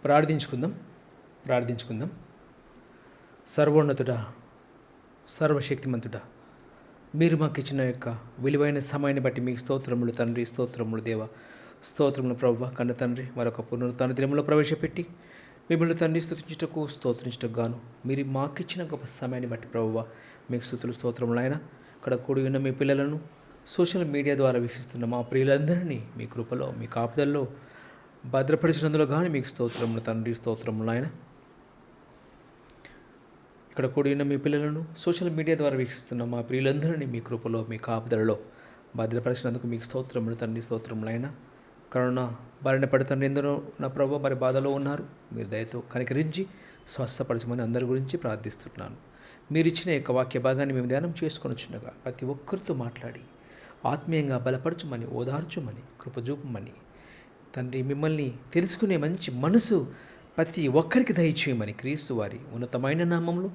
ప్రార్థించుకుందాం. సర్వోన్నతుడా, సర్వశక్తిమంతుడా, మీరు మాకు ఇచ్చిన యొక్క విలువైన సమయాన్ని బట్టి మీకు స్తోత్రములు తండ్రి, స్తోత్రములు దేవ, స్తోత్రములు ప్రభువ. కన్న తండ్రి, మరొక పునరుత్థాన దినములో ప్రవేశపెట్టి మిమ్మల్ని తండ్రి స్తోత్రించుటకు గాను మీరు మాకు ఇచ్చిన గొప్ప సమయాన్ని బట్టి ప్రభువ మీకు స్తుతులు స్తోత్రములు. ఆయన ఇక్కడ కూడి ఉన్న మీ పిల్లలను సోషల్ మీడియా ద్వారా వీక్షిస్తున్న మా ప్రియులందరినీ మీ కృపలో, మీ కాపుదల్లో భద్రపరిచినందులో కానీ మీకు స్తోత్రములు తండ్రి, స్తోత్రములు. ఆయన ఇక్కడ కూడి ఉన్న మీ పిల్లలను సోషల్ మీడియా ద్వారా వీక్షిస్తున్న మా ప్రియులందరినీ మీ కృపలో, మీ కాపుదలలో భద్రపరిచినందుకు మీకు స్తోత్రములు తండ్రి, స్తోత్రములు. ఆయన కరోనా బారిన పడి తండ్రి ఎందరో నా ప్రభు మరి బాధలో ఉన్నారు. మీరు దయతో కనికరించి స్వస్థపరచమని అందరి గురించి ప్రార్థిస్తున్నాను. మీరు ఇచ్చిన యొక్క వాక్య భాగాన్ని మేము ధ్యానం చేసుకొని వచ్చినగా ప్రతి ఒక్కరితో మాట్లాడి ఆత్మీయంగా బలపరచుమని, ఓదార్చుమని, కృపజూపమని తండ్రి, మిమ్మల్ని తెలుసుకునే మంచి మనసు ప్రతి ఒక్కరికి దయచేయమని క్రీస్తు వారి ఉన్నతమైన నామంలో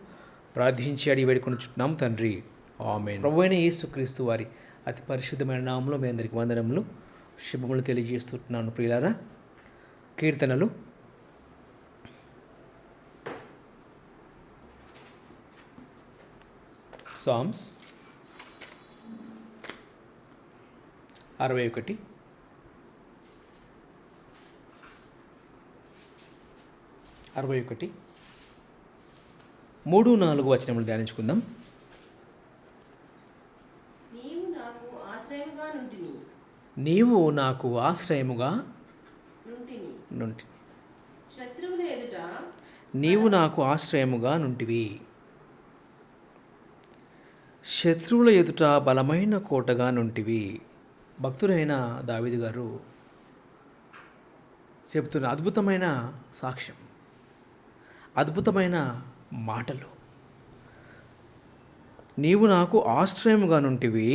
ప్రార్థించి అడిగి వేడుకొనుచున్నాం తండ్రి, ఆమేన్. ప్రభువైన యేసు క్రీస్తు వారి అతి పరిశుద్ధమైన నామంలో మీ అందరికి వందనములు, శుభములు తెలియజేస్తున్నాను. ప్రియులారా, కీర్తనలు సామ్స్ 61 3-4 వచనములు ధ్యానించుకుందాం. నీవు నాకు ఆశ్రయముగా నుంటివి. నీవు నాకు ఆశ్రయముగా నుంటివి. శత్రువుల ఎదుట బలమైన కోటగా నుంటివి. భక్తుడైన దావీదు గారు చెబుతున్న అద్భుతమైన సాక్ష్యం, అద్భుతమైన మాటలు. నీవు నాకు ఆశ్రయముగా నుంటివి,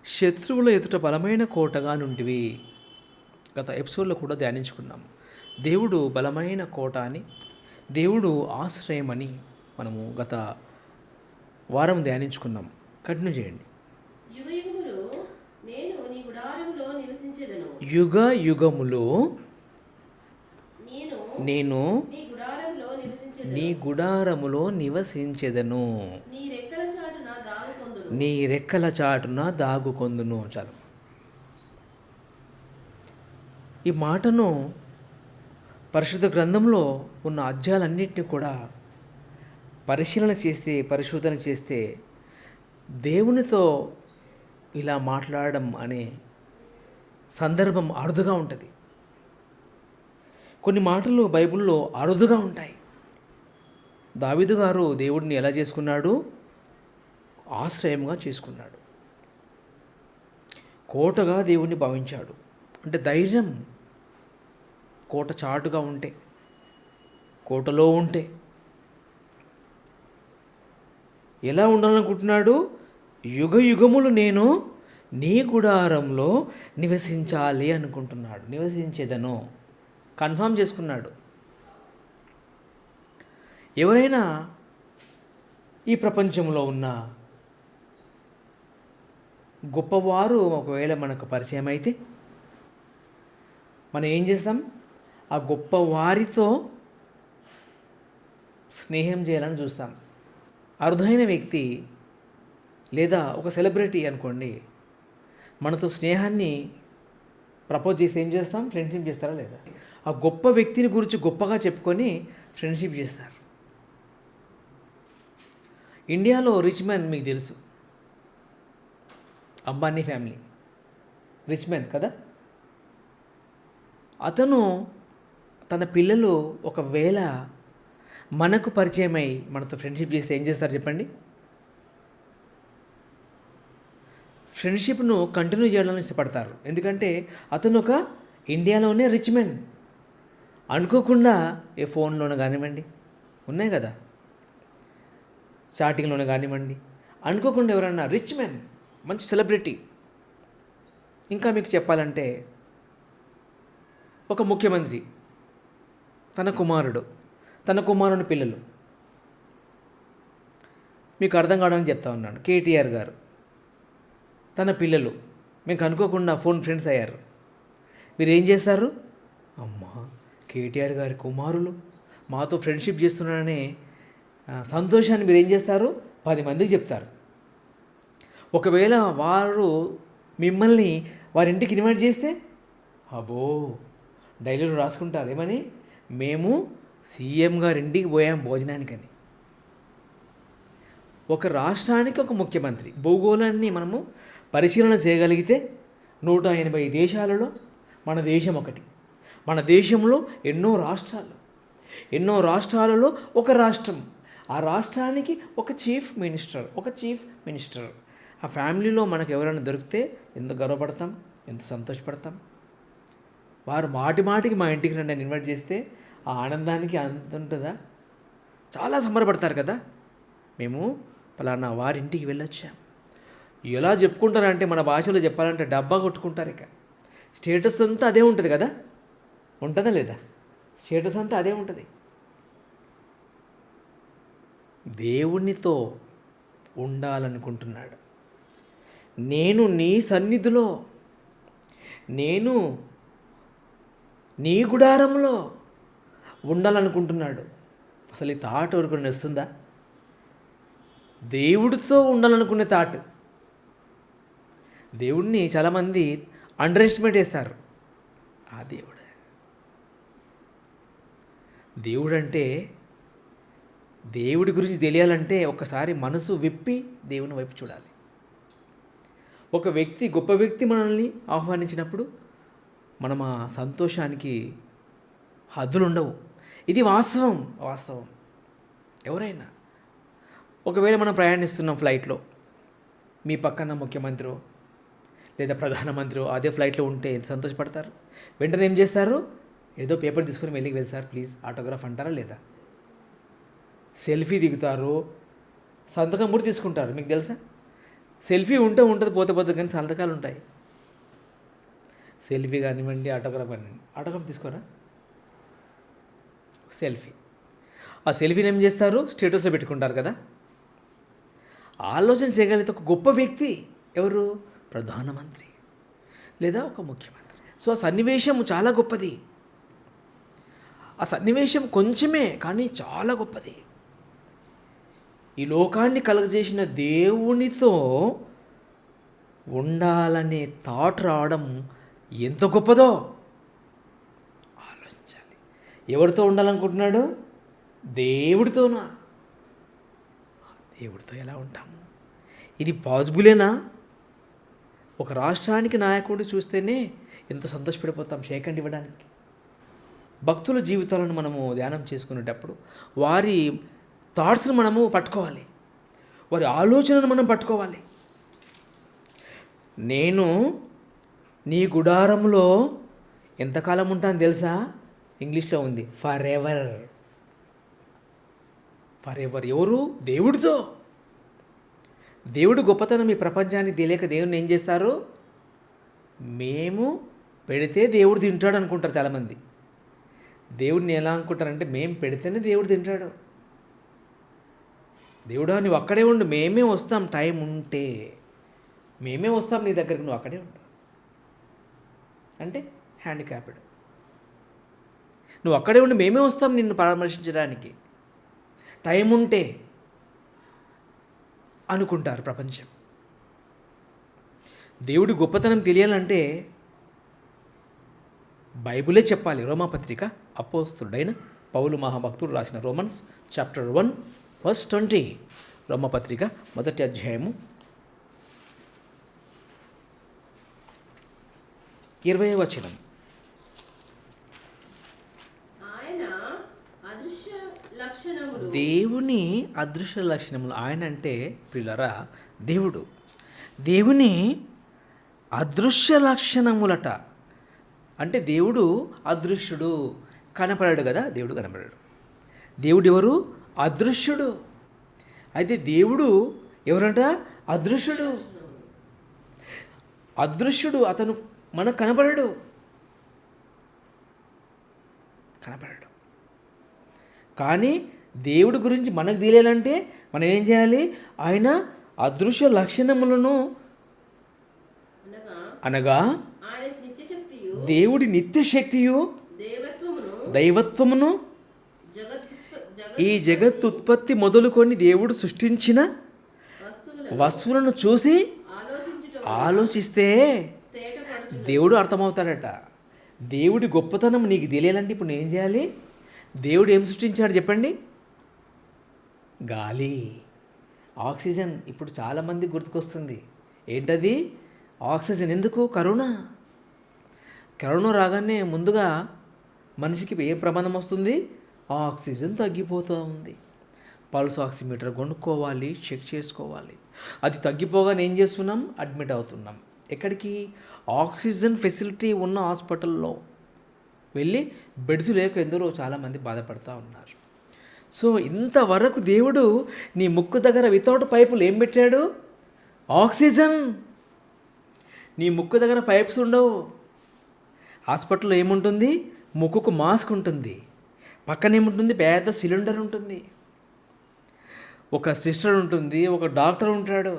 శత్రువుల ఎదుట బలమైన కోటగా నుంటివి. గత ఎపిసోడ్లో కూడా ధ్యానించుకున్నాం. దేవుడు బలమైన కోట అని, దేవుడు ఆశ్రయం అని మనము గత వారం ధ్యానించుకున్నాం. కంటిన్యూ చేయండి. యుగ యుగములో నేను నీ గుడారములో నివసించెదను, నీ రెక్కల చాటున దాగుకొందును. చాలు. ఈ మాటను పరిశుద్ధ గ్రంథంలో ఉన్న అధ్యాయాలన్నింటినీ కూడా పరిశోధన చేస్తే దేవునితో ఇలా మాట్లాడడం అనే సందర్భం అరుదుగా ఉంటుంది. కొన్ని మాటలు బైబిల్లో అరుదుగా ఉంటాయి. దావీదు గారు దేవుడిని ఎలా చేసుకున్నాడు? ఆశ్రయంగా చేసుకున్నాడు. కోటగా దేవుణ్ణి భావించాడు. అంటే ధైర్యం కోట చాటుగా ఉంటే, కోటలో ఉంటే ఎలా ఉండాలనుకుంటున్నాడు? యుగ యుగములు నేను నీ గుడారంలో నివసించాలి అనుకుంటున్నాడు. నివసించేదను కన్ఫర్మ్ చేసుకున్నాడు. ఎవరైనా ఈ ప్రపంచంలో ఉన్న గొప్పవారు ఒకవేళ మనకు పరిచయం అయితే మనం ఏం చేస్తాం? ఆ గొప్పవారితో స్నేహం చేయాలని చూస్తాం. అరుదైన వ్యక్తి లేదా ఒక సెలబ్రిటీ అనుకోండి, మనతో స్నేహాన్ని ప్రపోజ్ చేసి ఏం చేస్తాం? ఫ్రెండ్షిప్ చేస్తారా లేదా? ఆ గొప్ప వ్యక్తిని గురించి గొప్పగా చెప్పుకొని ఫ్రెండ్షిప్ చేస్తారు. ఇండియాలో రిచ్ మ్యాన్ మీకు తెలుసు, అంబానీ ఫ్యామిలీ రిచ్ మ్యాన్ కదా. అతను తన పిల్లలు ఒకవేళ మనకు పరిచయమై మనతో ఫ్రెండ్షిప్ చేస్తే ఏం చేస్తారు చెప్పండి? ఫ్రెండ్షిప్ను కంటిన్యూ చేయడానికి ఇష్టపడతారు. ఎందుకంటే అతను ఒక ఇండియాలోనే రిచ్ మ్యాన్. అనుకోకుండా ఏ ఫోన్లోనే కానివ్వండి, ఉన్నాయి కదా, చాటింగ్లోనే కానివ్వండి, అనుకోకుండా ఎవరన్నా రిచ్ మ్యాన్, మంచి సెలబ్రిటీ. ఇంకా మీకు చెప్పాలంటే ఒక ముఖ్యమంత్రి తన కుమారుని పిల్లలు, మీకు అర్థం కావడానికి చెప్తా ఉన్నాను. కేటీఆర్ గారు తన పిల్లలు మీకు అనుకోకుండా ఫోన్ ఫ్రెండ్స్ అయ్యారు. మీరు ఏం చేస్తారు? అమ్మా కేటీఆర్ గారి కుమారులు మాతో ఫ్రెండ్షిప్ చేస్తున్నారనే సంతోషాన్ని మీరు ఏం చేస్తారు? 10 మందికి చెప్తారు. ఒకవేళ వారు మిమ్మల్ని వారి ఇంటికి ఇన్వైట్ చేస్తే అబ్బో డైలీలో రాసుకుంటారు ఏమని, మేము సీఎం గారి ఇంటికి పోయాం భోజనానికని. ఒక రాష్ట్రానికి ఒక ముఖ్యమంత్రి భూగోళాన్ని మనము పరిశీలన చేయగలిగితే 180 దేశాలలో మన దేశం ఒకటి. మన దేశంలో ఎన్నో రాష్ట్రాలలో ఒక రాష్ట్రం, ఆ రాష్ట్రానికి ఒక చీఫ్ మినిస్టర్. ఆ ఫ్యామిలీలో మనకు ఎవరైనా దొరికితే ఎంత గర్వపడతాం, ఎంత సంతోషపడతాం. వారు మాటికి మా ఇంటికి రండి అని ఇన్వైట్ చేస్తే ఆ ఆనందానికి అంత ఉంటుందా? చాలా సంబరపడతారు కదా. మేము పలానా వారి ఇంటికి వెళ్ళొచ్చాం. ఎలా చెప్పుకుంటారంటే మన భాషలో చెప్పాలంటే డబ్బా కొట్టుకుంటారు. ఇక స్టేటస్ అంతా అదే ఉంటుంది కదా, ఉంటుందా లేదా? స్టేటస్ అంతా అదే ఉంటుంది. దేవునితో ఉండాలనుకుంటున్నాడు. నేను నీ సన్నిధిలో, నేను నీ గుడారంలో ఉండాలనుకుంటున్నాడు. అసలు ఈ థాట్ ఎవరికైనా వస్తుందా? దేవుడితో ఉండాలనుకునే థాట్. దేవుడిని చాలామంది అండర్ ఎస్టిమేట్ చేస్తారు. ఆ దేవుడంటే దేవుడి గురించి తెలియాలంటే ఒకసారి మనసు విప్పి దేవుని వైపు చూడాలి. ఒక వ్యక్తి, గొప్ప వ్యక్తి మనల్ని ఆహ్వానించినప్పుడు మనం ఆ సంతోషానికి హద్దులు ఉండవు. ఇది వాస్తవం. ఎవరైనా ఒకవేళ మనం ప్రయాణిస్తున్నాం ఫ్లైట్లో, మీ పక్కన ముఖ్యమంత్రి లేదా ప్రధానమంత్రి అదే ఫ్లైట్లో ఉంటే ఎంత సంతోషపడతారు. వెంటనే ఏం చేస్తారు? ఏదో పేపర్ తీసుకొని వెళ్ళి సార్ ప్లీజ్ ఆటోగ్రాఫ్ అంటారా లేదా? సెల్ఫీ దిగుతారు, సంతకం కూడా తీసుకుంటారు. మీకు తెలుసా? సెల్ఫీ ఉంటుంది పోతే కానీ సంతకాలు ఉంటాయి. సెల్ఫీ కానివ్వండి, ఆటోగ్రాఫ్ కానివ్వండి. ఆటోగ్రాఫ్ తీసుకోరా? సెల్ఫీ. ఆ సెల్ఫీని ఏం చేస్తారు? స్టేటస్లో పెట్టుకుంటారు కదా. ఆలోచన చేయగలిగితే ఒక గొప్ప వ్యక్తి ఎవరు? ప్రధానమంత్రి లేదా ఒక ముఖ్యమంత్రి. సో ఆ సన్నివేశం చాలా గొప్పది. ఆ సన్నివేశం కొంచెమే కానీ చాలా గొప్పది. ఈ లోకాన్ని కలుగజేసిన దేవునితో ఉండాలనే థాట్ రావడం ఎంత గొప్పదో ఆలోచించాలి. ఎవరితో ఉండాలనుకుంటున్నాడు? దేవుడితోనా? దేవుడితో ఎలా ఉంటాము? ఇది పాసిబులేనా? ఒక రాష్ట్రానికి నాయకుడు చూస్తేనే ఎంత సంతోషపడిపోతాం షేక్ హ్యాండ్ ఇవ్వడానికి. భక్తుల జీవితాలను మనము ధ్యానం చేసుకునేటప్పుడు వారి థాట్స్ని మనము పట్టుకోవాలి, వారి ఆలోచనను మనం పట్టుకోవాలి. నేను నీ గుడారంలో ఎంతకాలం ఉంటాను తెలుసా? ఇంగ్లీష్లో ఉంది ఫర్ ఎవర్. ఎవరు? దేవుడితో. దేవుడు గొప్పతనం ఈ ప్రపంచానికి తెలియక దేవుడిని ఏం చేస్తారు? మేము పెడితే దేవుడు తింటాడు అనుకుంటారు చాలామంది. దేవుడిని ఎలా అనుకుంటారంటే మేము పెడితేనే దేవుడు తింటాడు. దేవుడా నువ్వు అక్కడే ఉండు, మేమే వస్తాం, టైం ఉంటే మేమే వస్తాం నీ దగ్గరికి, నువ్వు అక్కడే ఉండు అంటే హ్యాండిక్యాప్డ్. నువ్వు అక్కడే ఉండి మేమే వస్తాం నిన్ను పరామర్శించడానికి, టైం ఉంటే అనుకుంటారు ప్రపంచం. దేవుడి గొప్పతనం తెలియాలంటే బైబిలే చెప్పాలి. రోమాపత్రిక అపోస్తుడైన పౌలు మహాభక్తుడు రాసిన రోమన్స్ చాప్టర్ 1:20. రోమపత్రిక 1వ అధ్యాయము 20వ వచనం. దేవుని అదృశ్య లక్షణములు. ఆయన అంటే ప్రియులారా దేవుడు. దేవుని అదృశ్య లక్షణములట. అంటే దేవుడు అదృశ్యుడు, కనపడాడు కదా. దేవుడు కనపడాడు. దేవుడు ఎవరు? అదృశ్యుడు. అయితే దేవుడు ఎవరంట? అదృశ్యుడు. అతను మనకు కనపడాడు. కానీ దేవుడి గురించి మనకు తెలియాలంటే మనం ఏం చేయాలి? ఆయన అదృశ్య లక్షణములను అనగా దేవుడి నిత్యశక్తియు దైవత్వమును ఈ జగత్ ఉత్పత్తి మొదలుకొని దేవుడు సృష్టించిన వస్తువులను చూసి ఆలోచిస్తే దేవుడు అర్థమవుతాడట. దేవుడి గొప్పతనం నీకు తెలియాలంటే ఇప్పుడు నేను ఏం చేయాలి? దేవుడు ఏం సృష్టించాడు చెప్పండి? గాలి, ఆక్సిజన్. ఇప్పుడు చాలామంది గుర్తుకొస్తుంది ఏంటది? ఆక్సిజన్. ఎందుకు? కరోనా రాగానే ముందుగా మనిషికి ఏం ప్రమాదం వస్తుంది? ఆక్సిజన్ తగ్గిపోతూ ఉంది. పల్స్ ఆక్సిమీటర్ కొనుక్కోవాలి, చెక్ చేసుకోవాలి. అది తగ్గిపోగానే ఏం చేస్తున్నాం? అడ్మిట్ అవుతున్నాం. ఎక్కడికి? ఆక్సిజన్ ఫెసిలిటీ ఉన్న హాస్పిటల్లో వెళ్ళి బెడ్స్ లేక ఎందరో చాలామంది బాధపడుతూ ఉన్నారు. సో ఇంతవరకు దేవుడు నీ ముక్కు దగ్గర వితౌట్ పైపులు ఏం పెట్టాడు? ఆక్సిజన్. నీ ముక్కు దగ్గర పైప్స్ ఉండవు. హాస్పిటల్లో ఏముంటుంది? ముక్కుకు మాస్క్ ఉంటుంది, పక్కన ఏముంటుంది? పెద్ద సిలిండర్ ఉంటుంది, ఒక సిస్టర్ ఉంటుంది, ఒక డాక్టర్ ఉంటాడు.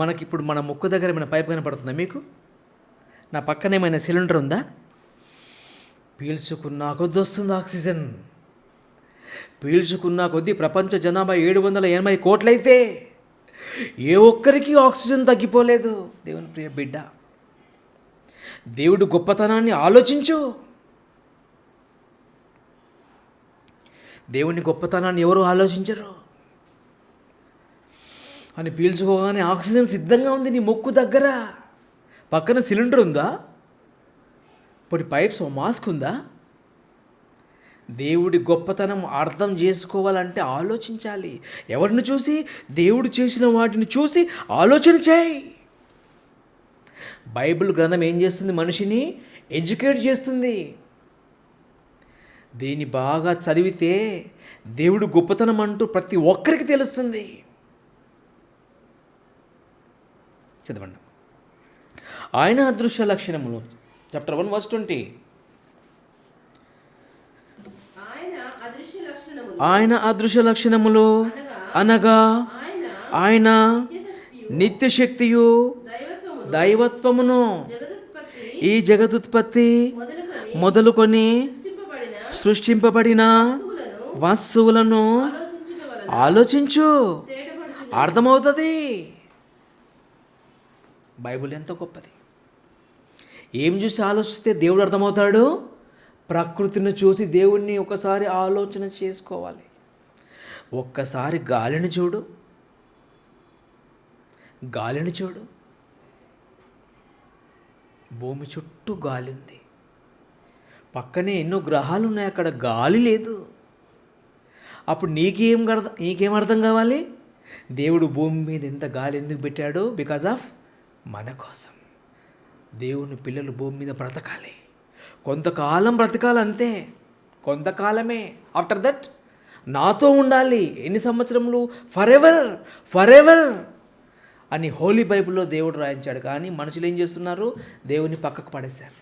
మనకిప్పుడు మన ముక్కు దగ్గర ఏమైనా పైప్ కనపడుతుందా మీకు? నా పక్కన ఏమైనా సిలిండర్ ఉందా? పీల్చుకున్నా కొద్ది వస్తుంది ఆక్సిజన్. పీల్చుకున్నా కొద్దీ ప్రపంచ జనాభా 780 కోట్లయితే ఏ ఒక్కరికి ఆక్సిజన్ తగ్గిపోలేదు. దేవుని ప్రియ బిడ్డ, దేవుడు గొప్పతనాన్ని ఆలోచించు. దేవుని గొప్పతనాన్ని ఎవరు ఆలోచించరు. అని పీల్చుకోగానే ఆక్సిజన్ సిద్ధంగా ఉంది నీ ముక్కు దగ్గర. పక్కన సిలిండర్ ఉందా? పొడి పైప్స్, మాస్క్ ఉందా? దేవుడి గొప్పతనం అర్థం చేసుకోవాలంటే ఆలోచించాలి. ఎవరిని చూసి? దేవుడు చేసిన వాటిని చూసి ఆలోచన చేయి. బైబిల్ గ్రంథం ఏం చేస్తుంది? మనిషిని ఎడ్యుకేట్ చేస్తుంది. దీన్ని బాగా చదివితే దేవుడు గొప్పతనం అంటూ ప్రతి ఒక్కరికి తెలుస్తుంది. చదవండి. ఆయన అదృశ్య లక్షణములు, చాప్టర్ 1 verse 20. ఆయన అదృశ్య లక్షణములు అనగా ఆయన నిత్యశక్తియు దైవత్వమును ఈ జగదుత్పత్తి మొదలుకొని సృష్టింపబడిన వస్తువులను ఆలోచించు, అర్థమవుతుంది. బైబిల్ ఎంత గొప్పది. ఏం చూసి ఆలోచిస్తే దేవుడు అర్థమవుతాడు? ప్రకృతిని చూసి దేవుణ్ణి ఒకసారి ఆలోచన చేసుకోవాలి. ఒక్కసారి గాలిని చూడు, భూమి చుట్టూ గాలి ఉంది, పక్కనే ఎన్నో గ్రహాలు ఉన్నాయి, అక్కడ గాలి లేదు. అప్పుడు నీకేం అర్థం కావాలి? దేవుడు భూమి మీద ఎంత గాలి ఎందుకు పెట్టాడు? బికాజ్ ఆఫ్ మన కోసం. దేవుని పిల్లలు భూమి మీద బ్రతకాలి, కొంతకాలం బ్రతకాలి, అంతే, కొంతకాలమే. ఆఫ్టర్ దట్ నాతో ఉండాలి. ఎన్ని సంవత్సరములు? ఫర్ ఎవర్ అని హోలీ బైబిల్లో దేవుడు రాయించాడు. కానీ మనుషులు ఏం చేస్తున్నారు? దేవుని పక్కకు పడేశారు,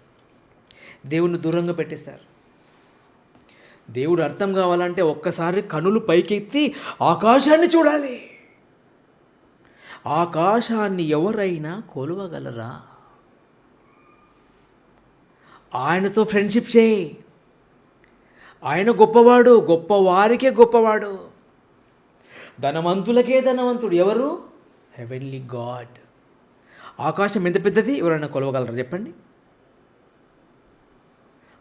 దేవుని దూరంగా పెట్టేశారు. దేవుడు అర్థం కావాలంటే ఒక్కసారి కనులు పైకెత్తి ఆకాశాన్ని చూడాలి. ఆకాశాన్ని ఎవరైనా కొలవగలరా? ఆయనతో ఫ్రెండ్షిప్ చేయి. ఆయన గొప్పవాడు, గొప్పవారికే గొప్పవాడు, ధనవంతులకే ధనవంతుడు. ఎవరు? Heavenly God. ఆకాశం ఎంత పెద్దది? ఎవరైనా కొలవగలరా చెప్పండి?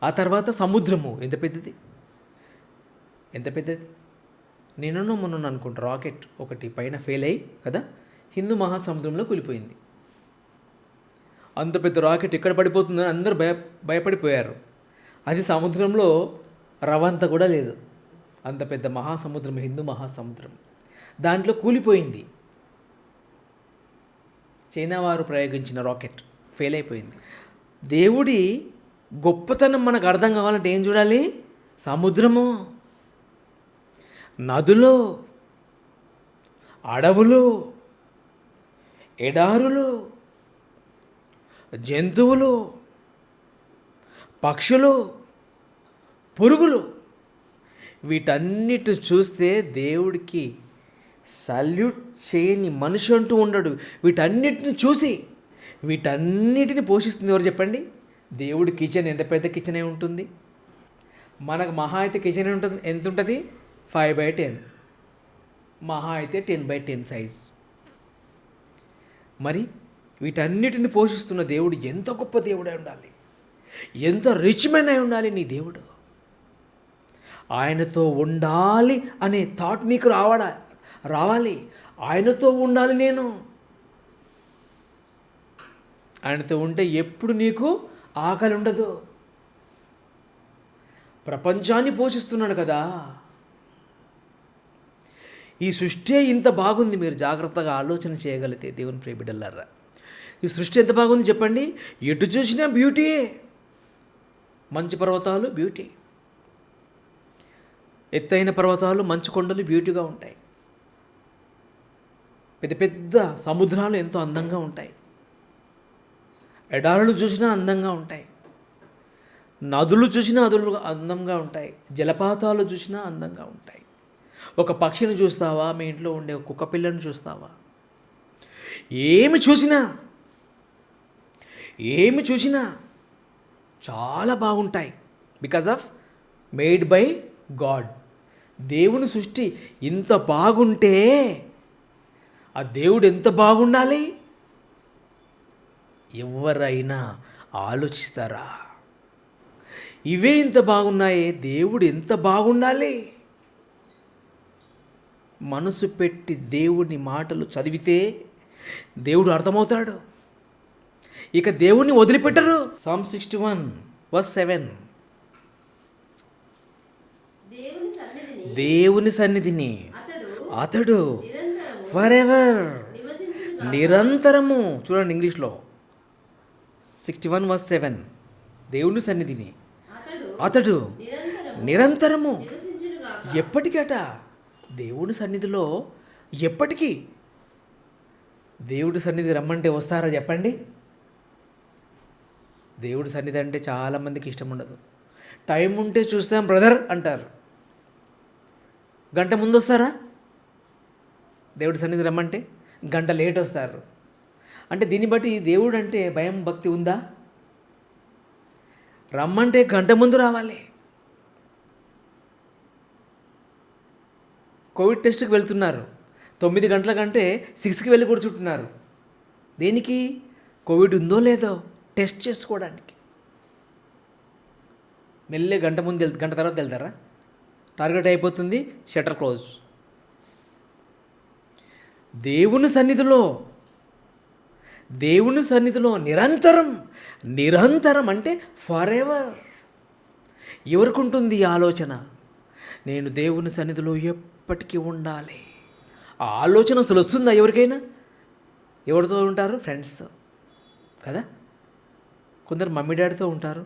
ఆ తర్వాత సముద్రము ఎంత పెద్దది? నేను మొన్న అనుకుంటా రాకెట్ ఒకటి పైన ఫెయిల్ అయ్యి కదా హిందూ మహాసముద్రంలో కూలిపోయింది. అంత పెద్ద రాకెట్ ఎక్కడ పడిపోతుందని అందరూ భయపడిపోయారు. అది సముద్రంలో రవంత కూడా లేదు. అంత పెద్ద మహాసముద్రం, హిందూ మహాసముద్రం, దాంట్లో కూలిపోయింది. చైనా వారు ప్రయోగించిన రాకెట్ ఫెయిల్ అయిపోయింది. దేవుడి గొప్పతనం మనకు అర్థం కావాలంటే ఏం చూడాలి? సముద్రము, నదులు, అడవులు, ఎడారులు, జంతువులు, పక్షులు, పురుగులు, వీటన్నిటి చూస్తే దేవుడికి సల్యూట్ చేయని మనిషి అంటూ ఉండడు. వీటన్నిటిని చూసి వీటన్నిటిని పోషిస్తుంది ఎవరు చెప్పండి? దేవుడి కిచెన్ ఎంత పెద్ద కిచెన్ అయి ఉంటుంది? మనకు మహా అయితే కిచెన్ ఉంటుంది, ఎంత ఉంటుంది? 5/10, మహా అయితే 10/10 సైజ్. మరి వీటన్నిటిని పోషిస్తున్న దేవుడు ఎంత గొప్ప దేవుడై ఉండాలి, ఎంత రిచ్ మ్యాన్ అయి ఉండాలి నీ దేవుడు. ఆయనతో ఉండాలి అనే థాట్ నీకు రావాలి. ఆయనతో ఉండాలి నేను. ఆయనతో ఉంటే ఎప్పుడు నీకు ఆకలి ఉండదు. ప్రపంచాన్ని పోషిస్తున్నాడు కదా. ఈ సృష్టి ఇంత బాగుంది. మీరు జాగ్రత్తగా ఆలోచన చేయగలిగితే దేవుని ప్రియ బిడ్డలారా, ఈ సృష్టి ఎంత బాగుంది చెప్పండి. ఎటు చూసినా బ్యూటీయే. మంచు పర్వతాలు బ్యూటీ, ఎత్తైన పర్వతాలు, మంచు కొండలు బ్యూటీగా ఉంటాయి. పెద్ద పెద్ద సముద్రాలు ఎంతో అందంగా ఉంటాయి. ఎడారులు చూసినా అందంగా ఉంటాయి. నదులు చూసినా అందంగా ఉంటాయి. జలపాతాలు చూసినా అందంగా ఉంటాయి. ఒక పక్షిని చూస్తావా, మీ ఇంట్లో ఉండే కుక్క పిల్లని చూస్తావా, ఏమి చూసినా చాలా బాగుంటాయి. Because of made by God. దేవుని సృష్టి ఇంత బాగుంటే ఆ దేవుడు ఎంత బాగుండాలి ఎవరైనా ఆలోచిస్తారా? ఇవే ఇంత బాగున్నాయే, దేవుడు ఎంత బాగుండాలి. మనసు పెట్టి దేవుని మాటలు చదివితే దేవుడు అర్థమవుతాడు. ఇక దేవుణ్ణి వదిలిపెట్టరు. Psalm 61:7. దేవుని సన్నిధిని అతడు ఫర్ ఎవర్, నిరంతరము. చూడండి ఇంగ్లీష్లో 61:7. దేవుని సన్నిధిని అతడు నిరంతరము. ఎప్పటికట? దేవుని సన్నిధిలో ఎప్పటికీ. దేవుడి సన్నిధి రమ్మంటే వస్తారా చెప్పండి? దేవుడి సన్నిధి అంటే చాలామందికి ఇష్టం ఉండదు. టైం ఉంటే చూస్తాం బ్రదర్ అంటారు. గంట ముందు వస్తారా? దేవుడి సన్నిధి రమ్మంటే గంట లేట్ వస్తారు. అంటే దీన్ని బట్టి దేవుడు అంటే భయం భక్తి ఉందా? రమ్మంటే గంట ముందు రావాలి. కోవిడ్ టెస్ట్కి వెళ్తున్నారు, 9 గంటల కంటే 6కి వెళ్ళి కూర్చుంటున్నారు. దేనికి? కోవిడ్ ఉందో లేదో టెస్ట్ చేసుకోవడానికి. మెల్లే గంట తర్వాత వెళ్తారా? టార్గెట్ అయిపోతుంది, షట్టర్ క్లోజ్. దేవుని సన్నిధిలో నిరంతరం అంటే ఫర్ ఎవర్. ఎవరికి ఉంటుంది ఈ ఆలోచన? నేను దేవుని సన్నిధిలో ఎప్పటికీ ఉండాలి. ఆ ఆలోచన అసలు వస్తుందా ఎవరికైనా? ఎవరితో ఉంటారు? ఫ్రెండ్స్తో కదా. కొందరు మమ్మీ డాడీతో ఉంటారు,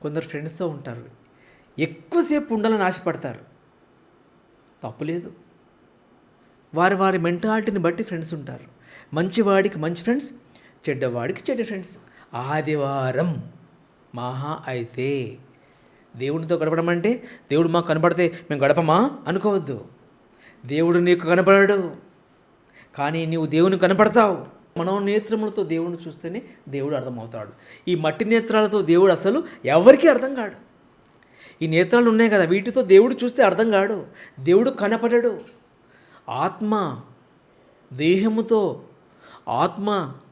కొందరు ఫ్రెండ్స్తో ఉంటారు. ఎక్కువసేపు ఉండాలని ఆశపడతారు, తప్పులేదు. వారి మెంటాలిటీని బట్టి ఫ్రెండ్స్ ఉంటారు. మంచివాడికి మంచి ఫ్రెండ్స్, చెడ్డవాడికి చెడ్డ ఫ్రెండ్స్. ఆదివారం మహా అయితే దేవుడితో గడపడం అంటే, దేవుడు మాకు కనపడితే మేము గడపమా అనుకోవద్దు. దేవుడు నీకు కనపడడు, కానీ నీవు దేవుని కనపడతావు. మనోనేత్రములతో దేవుడిని చూస్తేనే దేవుడు అర్థమవుతాడు. ఈ మట్టి నేత్రాలతో దేవుడు అసలు ఎవరికీ అర్థం కాడు. ఈ నేత్రాలు ఉన్నాయి కదా, వీటితో దేవుడు చూస్తే అర్థం కాడు. దేవుడు కనపడడు. ఆత్మ దేహముతో, ఆత్మ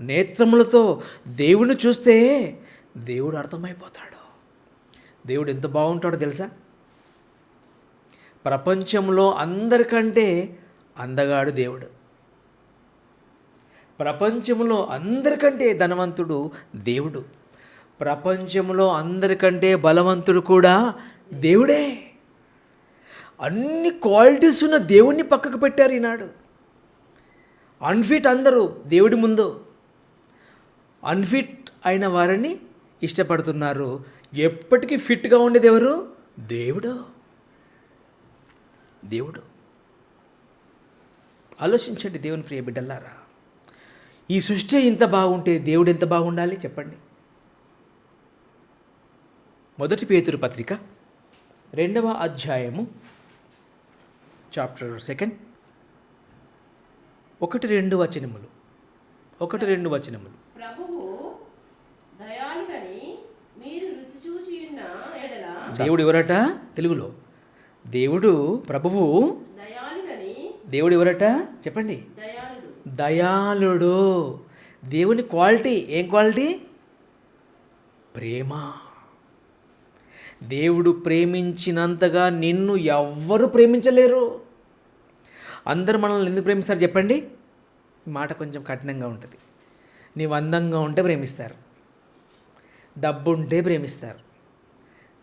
నేత్రములతో దేవుని చూస్తే దేవుడు అర్థమైపోతాడు. దేవుడు ఎంత బాగుంటాడో తెలుసా? ప్రపంచంలో అందరికంటే అందగాడు దేవుడు. ప్రపంచంలో అందరికంటే ధనవంతుడు దేవుడు. ప్రపంచంలో అందరికంటే బలవంతుడు కూడా దేవుడే. అన్ని క్వాలిటీస్ ఉన్న దేవుణ్ణి పక్కకు పెట్టారు ఈనాడు. అన్ఫిట్ అందరూ దేవుడి ముందు. అన్ఫిట్ అయిన వారిని ఇష్టపడుతున్నారు. ఎప్పటికీ ఫిట్గా ఉండేది ఎవరు? దేవుడు. ఆలోచించండి దేవుని ప్రియ బిడ్డలారా. ఈ సృష్టి ఇంత బాగుంటే దేవుడు ఎంత బాగుండాలి చెప్పండి. 1 పేతురు పత్రిక 2వ అధ్యాయము చాప్టర్ 2 1-2 వచనములు. ప్రభువు దయాళువని దేవుడు ఎవరట? తెలుగులో దేవుడు ప్రభువు దయాళుడని. దేవుడు ఎవరట చెప్పండి? దయాళుడు. దయాళుడు. దేవుని క్వాలిటీ ఏం క్వాలిటీ? ప్రేమ. దేవుడు ప్రేమించినంతగా నిన్ను ఎవ్వరు ప్రేమించలేరు. అందరూ మనల్ని ఎందుకు ప్రేమిస్తారు చెప్పండి? ఈ మాట కొంచెం కఠినంగా ఉంటుంది. నీవు అందంగా ఉంటే ప్రేమిస్తారు, డబ్బు ఉంటే ప్రేమిస్తారు,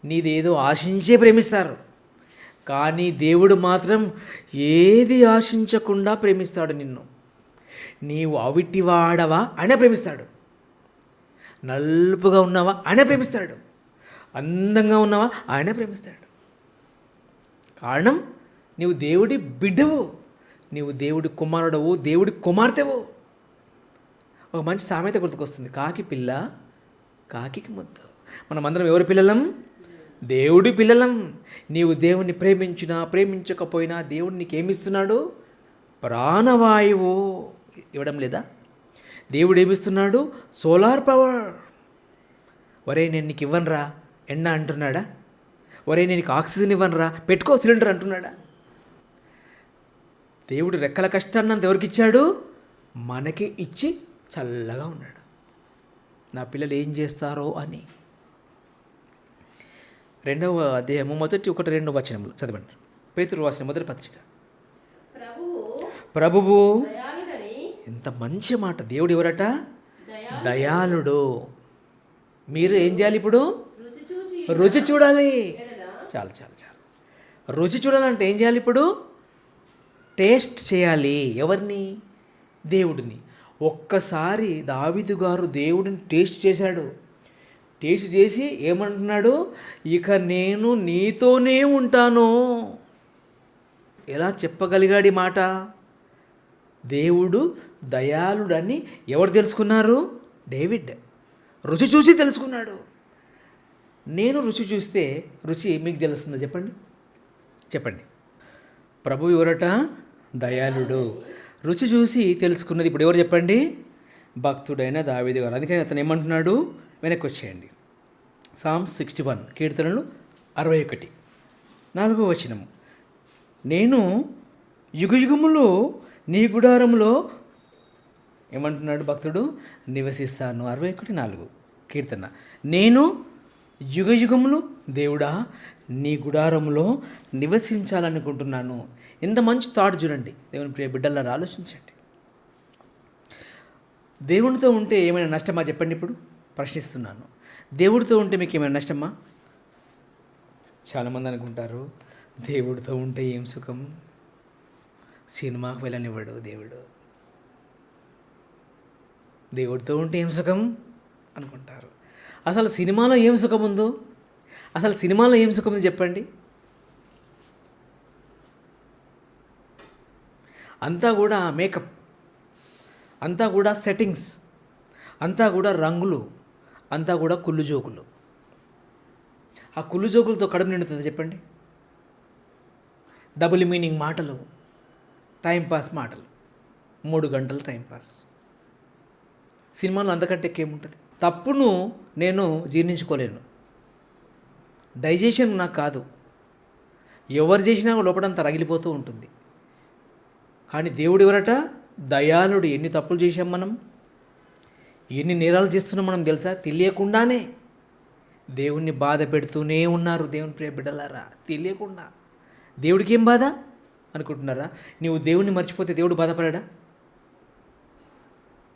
నీదేదో ఆశించే ప్రేమిస్తారు. కానీ దేవుడు మాత్రం ఏది ఆశించకుండా ప్రేమిస్తాడు నిన్ను. నీవు అవిటివాడవా ఆయన ప్రేమిస్తాడు, నలుపుగా ఉన్నావా ఆయన ప్రేమిస్తాడు, అందంగా ఉన్నావా ఆయన ప్రేమిస్తాడు. కారణం నీవు దేవుడి బిడ్డవు, నీవు దేవుడి కుమారుడవు, దేవుడి కుమార్తెవు. ఒక మంచి సామెత గుర్తుకొస్తుంది, కాకి పిల్ల కాకి ముద్దు. మనమందరం ఎవరి పిల్లలం? దేవుడి పిల్లలం. నీవు దేవుణ్ణి ప్రేమించినా ప్రేమించకపోయినా దేవుడు నీకేమిస్తున్నాడు? ప్రాణవాయువు ఇవ్వడం లేదా? దేవుడు ఏమిస్తున్నాడు? Solar power. ఒరే నేను నీకు ఇవ్వనురా ఎండ అంటున్నాడా? ఒరే నేను నీకు ఆక్సిజన్ ఇవ్వనురా పెట్టుకో సిలిండర్ అంటున్నాడా? దేవుడు రెక్కల కష్టాన్నంత ఎవరికి ఇచ్చాడు? మనకి ఇచ్చి చల్లగా ఉన్నాడు. నా పిల్లలు ఏం చేస్తారో అని. 2వ అధ్యాయము 1-2 వచనములు చదవండి. పేతురు రాసిన మొదటి పత్రిక. ప్రభువు దయాళుడని. ఎంత మంచి మాట. దేవుడు ఎవరట? దయాళుడు. దయాళుడు. మీరు ఏం చేయాలి ఇప్పుడు? రుచి చూచి రుచి చూడాలి. ఎడల చాలు చాలు చాలు. రుచి చూడాలంటే ఏం చేయాలి ఇప్పుడు? టేస్ట్ చేయాలి. ఎవరిని? దేవుడిని. ఒక్కసారి దావీదు గారు దేవుడిని టేస్ట్ చేశాడు. టేస్ట్ చేసి ఏమంటున్నాడు? ఇక నేను నీతోనే ఉంటాను. ఎలా చెప్పగలిగాడి మాట? దేవుడు దయాళుడని ఎవరు తెలుసుకున్నారు? డేవిడ్ రుచి చూసి తెలుసుకున్నాడు. నేను రుచి చూస్తే రుచి మీకు తెలుస్తుందా చెప్పండి? చెప్పండి. ప్రభు ఎవరట? దయాళుడు. రుచి చూసి తెలుసుకున్నది ఇప్పుడు ఎవరు చెప్పండి? భక్తుడైన దావీదు గారు. అందుకని అతను ఏమంటున్నాడు? వెనక్కి వచ్చేయండి. సామ్స్ 61 కీర్తనలు 61 4వ వచనము. నేను యుగయుగములో నీ గుడారములో ఏమంటున్నాడు భక్తుడు? నివసిస్తాను. 61:4 కీర్తన. నేను యుగయుగములు దేవుడా నీ గుడారములో నివసించాలనుకుంటున్నాను. ఎంత మంచి థాట్ చూడండి. దేవుని ప్రియ బిడ్డలారా ఆలోచించండి. దేవునితో ఉంటే ఏమైనా నష్టమా చెప్పండి? ఇప్పుడు ప్రశ్నిస్తున్నాను. దేవుడితో ఉంటే మీకు ఏమైనా నష్టమా? చాలామంది అనుకుంటారు దేవుడితో ఉంటే ఏం సుఖం, సినిమాకు వెళ్ళనివ్వడు దేవుడు, దేవుడితో ఉంటే ఏం సుఖం అనుకుంటారు. అసలు సినిమాలో ఏం సుఖం ఉందో, అసలు సినిమాలో ఏం సుఖం ఉంది చెప్పండి? అంతా కూడా మేకప్, అంతా కూడా సెట్టింగ్స్, అంతా కూడా రంగులు, అంతా కూడా కుళ్ళు జోకులు. ఆ కుళ్ళు జోకులతో కడుపు నిండుతుంది చెప్పండి? డబుల్ మీనింగ్ మాటలు, టైంపాస్ మాటలు, 3 గంటలు టైంపాస్. సినిమాలో అంతకంటే ఏముంటుంది? తప్పును నేను జీర్ణించుకోలేను, డైజెషన్ నాకు కాదు. ఎవరు చేసినా లోపడంతా రగిలిపోతూ ఉంటుంది. కానీ దేవుడు ఎవరట? దయాళుడు. ఎన్ని తప్పులు చేశాం మనం, ఎన్ని నేరాలు చేస్తున్నాం మనం తెలుసా? తెలియకుండానే దేవుణ్ణి బాధ పెడుతూనే ఉన్నారు దేవుని ప్రియ బిడ్డలారా, తెలియకుండా. దేవుడికి ఏం బాధ అనుకుంటున్నారా? నీవు దేవుణ్ణి మర్చిపోతే దేవుడు బాధపడాడా?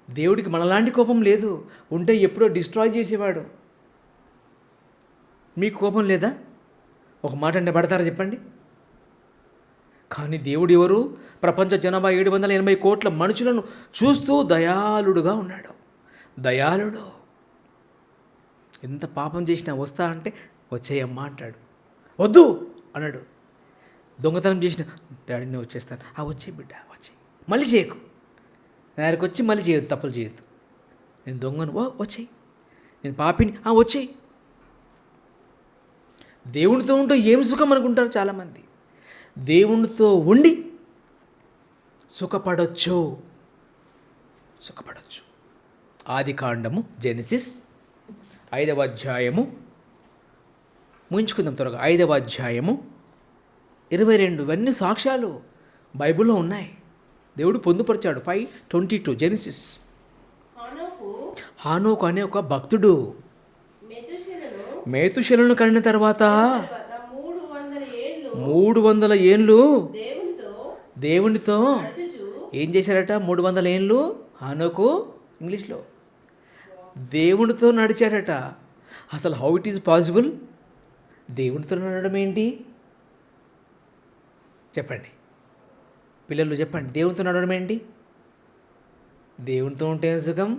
దేవుడికి మనలాంటి కోపం లేదు. ఉంటే ఎప్పుడో డిస్ట్రాయ్ చేసేవాడు. మీకు కోపం లేదా? ఒక మాట అంటే పడతారా చెప్పండి? కానీ దేవుడు ఎవరు? ప్రపంచ జనాభా 780 కోట్ల మనుషులను చూస్తూ దయాళుడుగా ఉన్నాడు. దయాళుడు. ఎంత పాపం చేసినా వస్తా అంటే వచ్చేయమ్మా అంటాడు. వద్దు అన్నాడు. దొంగతనం చేసిన డాడీ నేను వచ్చేస్తాను. వచ్చే బిడ్డ వచ్చే, మళ్ళీ చేయకు. దగ్గరికి వచ్చి మళ్ళీ చేయొద్దు, తప్పులు చేయొద్దు. నేను దొంగను, వచ్చేయి. నేను పాపిని, వచ్చేయి. దేవునితో ఉంటూ ఏం సుఖం అనుకుంటారు చాలామంది. దేవునితో ఉండి సుఖపడొచ్చు. ఆదికాండము, జెనెసిస్ 5వ అధ్యాయము ముగించుకుందాం త్వరగా. 5వ అధ్యాయము 22. ఇవన్నీ సాక్ష్యాలు బైబిల్లో ఉన్నాయి. దేవుడు పొందుపరిచాడు. 5:22 జెనిసిస్. హానోకు అనే ఒక భక్తుడు మేతుషెలను కనిన తర్వాత 300 ఏండ్లు దేవునితో ఏం చేశారట? 300 ఏండ్లు హానోకు ఇంగ్లీష్లో దేవునితో నడిచారట. అసలు హౌ ఇట్ ఈజ్ పాసిబుల్? దేవునితో నడవడం ఏంటి చెప్పండి పిల్లలు, చెప్పండి. దేవునితో నడవడం ఏంటి? దేవునితో ఉంటే సుఖం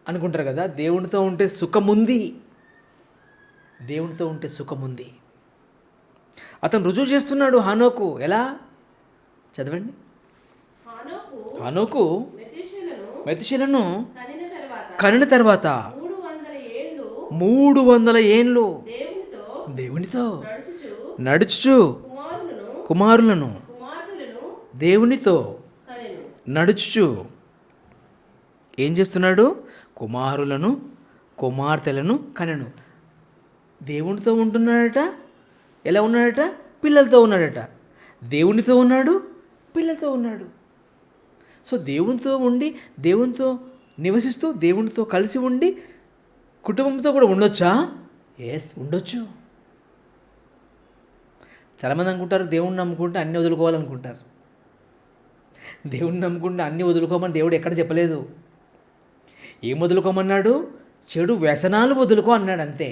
అనుకుంటారు కదా. దేవునితో ఉంటే సుఖం ఉంది. దేవునితో ఉంటే సుఖం ఉంది. అతను రుజువు చేస్తున్నాడు హానోకు. ఎలా? చదవండి. హానోకు మెతుషెలను కనిన తర్వాత 300 ఏండ్లు దేవునితో నడుచుచు కుమారులను దేవునితో నడుచుచు ఏం చేస్తున్నాడు? కుమారులను కుమార్తెలను కనెను. దేవునితో ఉంటున్నాడట. ఎలా ఉన్నాడట? పిల్లలతో ఉన్నాడట. దేవునితో ఉన్నాడు, పిల్లలతో ఉన్నాడు. సో దేవునితో ఉండి, దేవునితో నివసిస్తూ, దేవునితో కలిసి ఉండి కుటుంబంతో కూడా ఉండొచ్చా? ఎస్, ఉండొచ్చు. చాలామంది అనుకుంటారు దేవుణ్ణి నమ్ముకుంటే అన్నీ వదులుకోవాలనుకుంటారు. దేవుణ్ణి నమ్ముకుంటే అన్నీ వదులుకోమని దేవుడు ఎక్కడ చెప్పలేదు. ఏం వదులుకోమన్నాడు? చెడు వ్యసనాలు వదులుకో అన్నాడు, అంతే.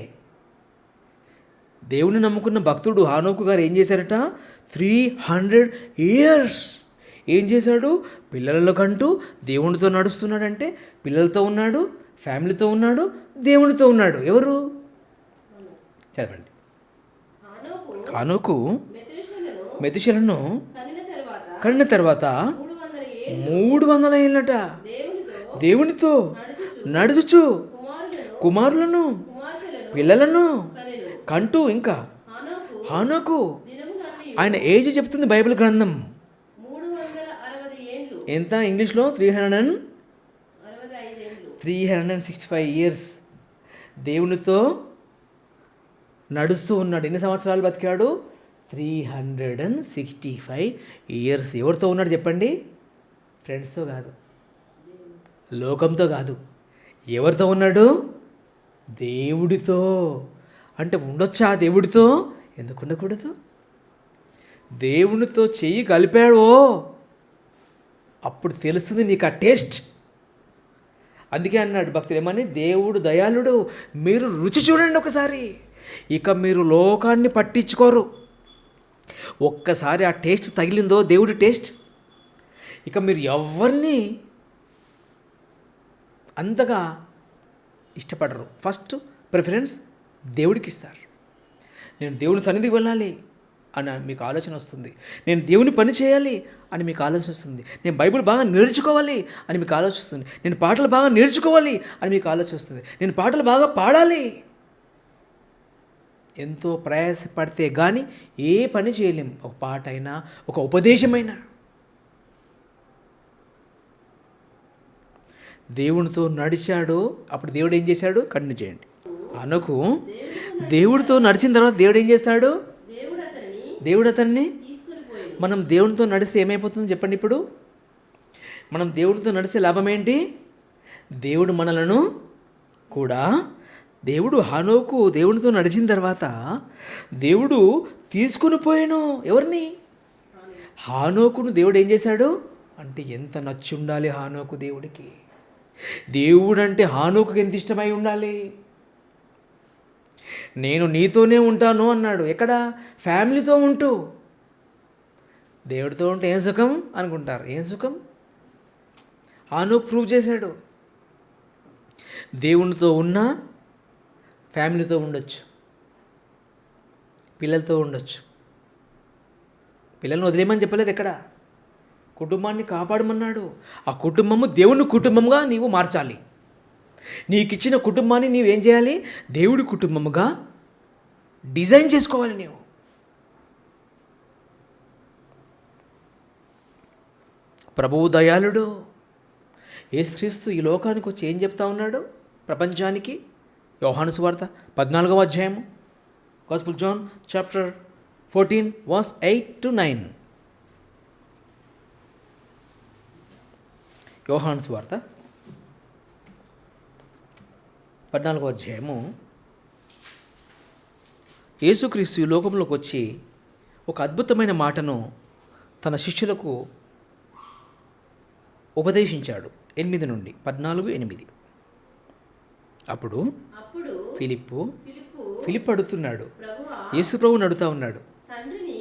దేవుని నమ్ముకున్న భక్తుడు హానోకు గారు ఏం చేశారట? 300 years ఏం చేశాడు? పిల్లల కంటూ దేవునితో నడుస్తున్నాడంటే పిల్లలతో ఉన్నాడు, ఫ్యామిలీతో ఉన్నాడు, దేవునితో ఉన్నాడు. ఎవరు? చదవండి. హానోకు మెతుషెలను కనిన తర్వాత 300 ఏళ్ళట దేవునితో నడుచుచు కుమారులను పిల్లలను కంటూ. ఇంకా హానోకు ఆయన ఏజ్ చెప్తుంది బైబిల్ గ్రంథం. ఎంత ఇంగ్లీష్లో? 365 years దేవునితో నడుస్తూ ఉన్నాడు. ఎన్ని సంవత్సరాలు బతికాడు? 365 years. ఎవరితో ఉన్నాడు చెప్పండి? ఫ్రెండ్స్తో కాదు, లోకంతో కాదు. ఎవరితో ఉన్నాడు? దేవుడితో. అంటే ఉండొచ్చా దేవుడితో? ఎందుకు ఉండకూడదు? దేవునితో చెయ్యి కలిపాడో అప్పుడు తెలుస్తుంది నీకు ఆ టేస్ట్. అందుకే అన్నాడు భక్తులు ఏమని? దేవుడు దయాళుడు, మీరు రుచి చూడండి ఒకసారి, ఇక మీరు లోకాన్ని పట్టించుకోరు. ఒక్కసారి ఆ టేస్ట్ తగిలిందో దేవుడి టేస్ట్, ఇక మీరు ఎవరిని అంతగా ఇష్టపడరు. ఫస్ట్ ప్రిఫరెన్స్ దేవుడికి ఇస్తారు. నేను దేవుని సన్నిధికి వెళ్ళాలి అని మీకు ఆలోచన వస్తుంది. నేను దేవుని పని చేయాలి అని మీకు ఆలోచన వస్తుంది. నేను బైబిల్ బాగా నేర్చుకోవాలి అని మీకు ఆలోచన వస్తుంది. నేను పాటలు బాగా నేర్చుకోవాలి అని మీకు ఆలోచన వస్తుంది. నేను పాటలు బాగా పాడాలి. ఎంతో ప్రయాసపడితే కానీ ఏ పని చేయలేం. ఒక పాట అయినా, ఒక ఉపదేశమైనా. దేవునితో నడిచాడు. అప్పుడు దేవుడు ఏం చేశాడు? కంటిన్యూ చేయండి. హానోకు దేవుడితో నడిచిన తర్వాత దేవుడు ఏం చేస్తాడు? దేవుడు అతన్ని మనం దేవునితో నడిస్తే ఏమైపోతుంది చెప్పండి? ఇప్పుడు మనం దేవుడితో నడిస్తే లాభం ఏంటి? దేవుడు మనలను కూడా, దేవుడు హానోకు దేవునితో నడిచిన తర్వాత దేవుడు తీసుకుని పోయాను. ఎవరిని? హానోకును దేవుడు ఏం చేశాడు అంటే, ఎంత నచ్చి ఉండాలి హానోకు దేవుడికి. దేవుడు అంటే హానోకుకి ఎంత ఇష్టమై ఉండాలి. నేను నీతోనే ఉంటాను అన్నాడు. ఎక్కడ? ఫ్యామిలీతో ఉంటూ. దేవుడితో ఉంటే ఏం సుఖం అనుకుంటారు. ఏం సుఖం? హానోకు ప్రూవ్ చేశాడు. దేవునితో ఉన్నా ఫ్యామిలీతో ఉండొచ్చు, పిల్లలతో ఉండొచ్చు. పిల్లల్ని వదిలేయమని చెప్పలేదు ఎక్కడ. కుటుంబాన్ని కాపాడమన్నాడు. ఆ కుటుంబము దేవుని కుటుంబంగా నీవు మార్చాలి. నీకు ఇచ్చిన కుటుంబాన్ని నీవేం చేయాలి? దేవుడి కుటుంబముగా డిజైన్ చేసుకోవాలి నీవు. ప్రభువు దయాళుడు. యేసుక్రీస్తు ఈ లోకానికి వచ్చి ఏం చెప్తా ఉన్నాడు ప్రపంచానికి? యోహాను సువార్త 14వ అధ్యాయము gospel John chapter 14 verse 8 to 9. యోహాను సువార్త 14వ అధ్యాయము. యేసుక్రీస్తు ఈ లోకంలోకి వచ్చి ఒక అద్భుతమైన మాటను తన శిష్యులకు ఉపదేశించాడు. 8 నుండి 14:8. అప్పుడు అప్పుడు ఫిలిప్పు ఫిలిప్పు అడుగుతున్నాడు, ప్రభువా యేసు ప్రభువుని అడుగుతా ఉన్నాడు. తండ్రిని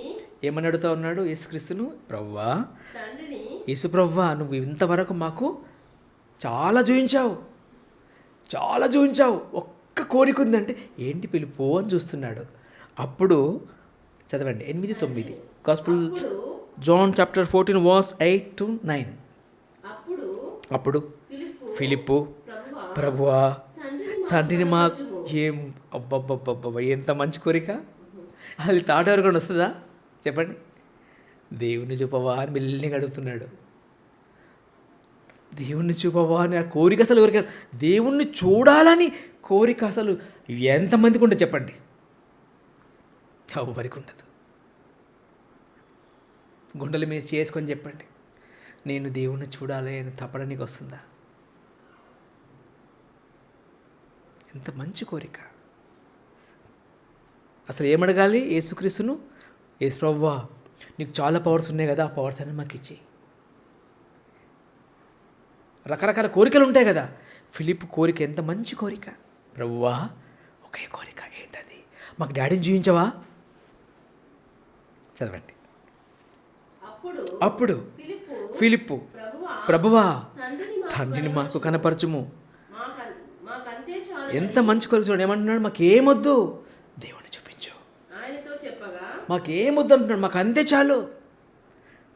ఏమని అడుగుతా ఉన్నాడు? యేసుక్రీస్తును, ప్రభువా, తండ్రిని యేసు ప్రభువా, నువ్వు ఇంతవరకు మాకు చాలా చూపించావు, ఒక్క కోరిక ఉందంటే ఏంటి పిలుపు అని చూస్తున్నాడు. అప్పుడు చదవండి 8-9. గాస్పుల్ అప్పుడు జాన్ చాప్టర్ 14 verse 8 to 9. అప్పుడు ఫిలిప్పు ప్రభువా ప్రభువా, తండ్రిని మా కనపరచుము. ఏం అబ్బబ్బబ్బబ్బ, ఎంత మంచి కోరిక. అది తాట వరకు వస్తుందా చెప్పండి? దేవుణ్ణి చూపవా అని మెల్లిగా అడుగుతున్నాడు. దేవుణ్ణి చూపవా అని ఆ కోరిక అసలు ఎవరికి, దేవుణ్ణి చూడాలని కోరిక అసలు ఎంతమందికి ఉంటుంది చెప్పండి? ఎవరికి ఉండదు. గుండెల మీద చేసుకొని చెప్పండి, నేను దేవుణ్ణి చూడాలి అని తప్పడానికి వస్తుందా? ఎంత మంచి కోరిక. అసలు ఏమడగాలి యేసుక్రీస్తును? యేసు ప్రభువా, నీకు చాలా పవర్స్ ఉన్నాయి కదా, ఆ పవర్స్ అన్నీ మాకు ఇచ్చేయి. రకరకాల కోరికలు ఉంటాయి కదా. ఫిలిప్ కోరిక ఎంత మంచి కోరిక. ప్రభువా, ఒకే కోరిక, ఏంటది? మాకు డాడీని జీవించవా? చదవండి. అప్పుడు ఫిలిప్పు ప్రభువా, తండ్రిని మాకు కనపరచుము. మాకంతే చాలు ఎంత మంచి కోరిక. చూడండి ఏమంటున్నాడు? మాకేమొద్దు, దేవుణ్ణి చూపించు. ఆయనతో చెప్పగా మాకేమొద్దు అంటున్నాడు, మాకు అంతే చాలు,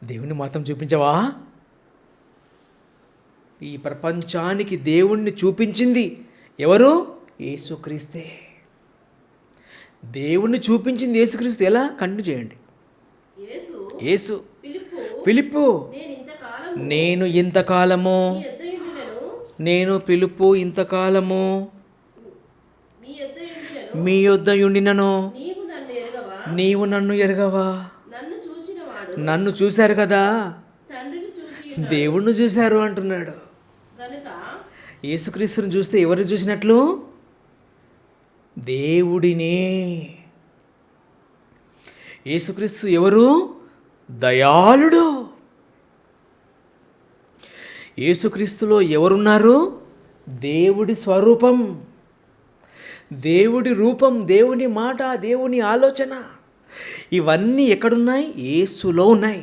దేవుణ్ణి మాత్రం చూపించవా? ఈ ప్రపంచానికి దేవుణ్ణి చూపించింది ఎవరు? యేసుక్రీస్తే. దేవుణ్ణి చూపించింది యేసుక్రీస్తు. ఎలా? కంటిన్యూ చేయండి. యేసు ఫిలిప్పు, నేను ఇంతకాలము, నేను పిలుపు ఇంతకాలము మీ యొద్ద ఉండినను నీవు నన్ను ఎరగవా? నన్ను చూశారు కదా, దేవుణ్ణి చూశారు అంటున్నాడు. యేసుక్రీస్తుని చూస్తే ఎవరు చూసినట్లు? దేవుడినే. యేసుక్రీస్తు ఎవరు? దయాళుడు. యేసుక్రీస్తులో ఎవరున్నారు? దేవుడి స్వరూపం, దేవుడి రూపం, దేవుని మాట, దేవుని ఆలోచన, ఇవన్నీ ఎక్కడున్నాయి? యేసులో ఉన్నాయి.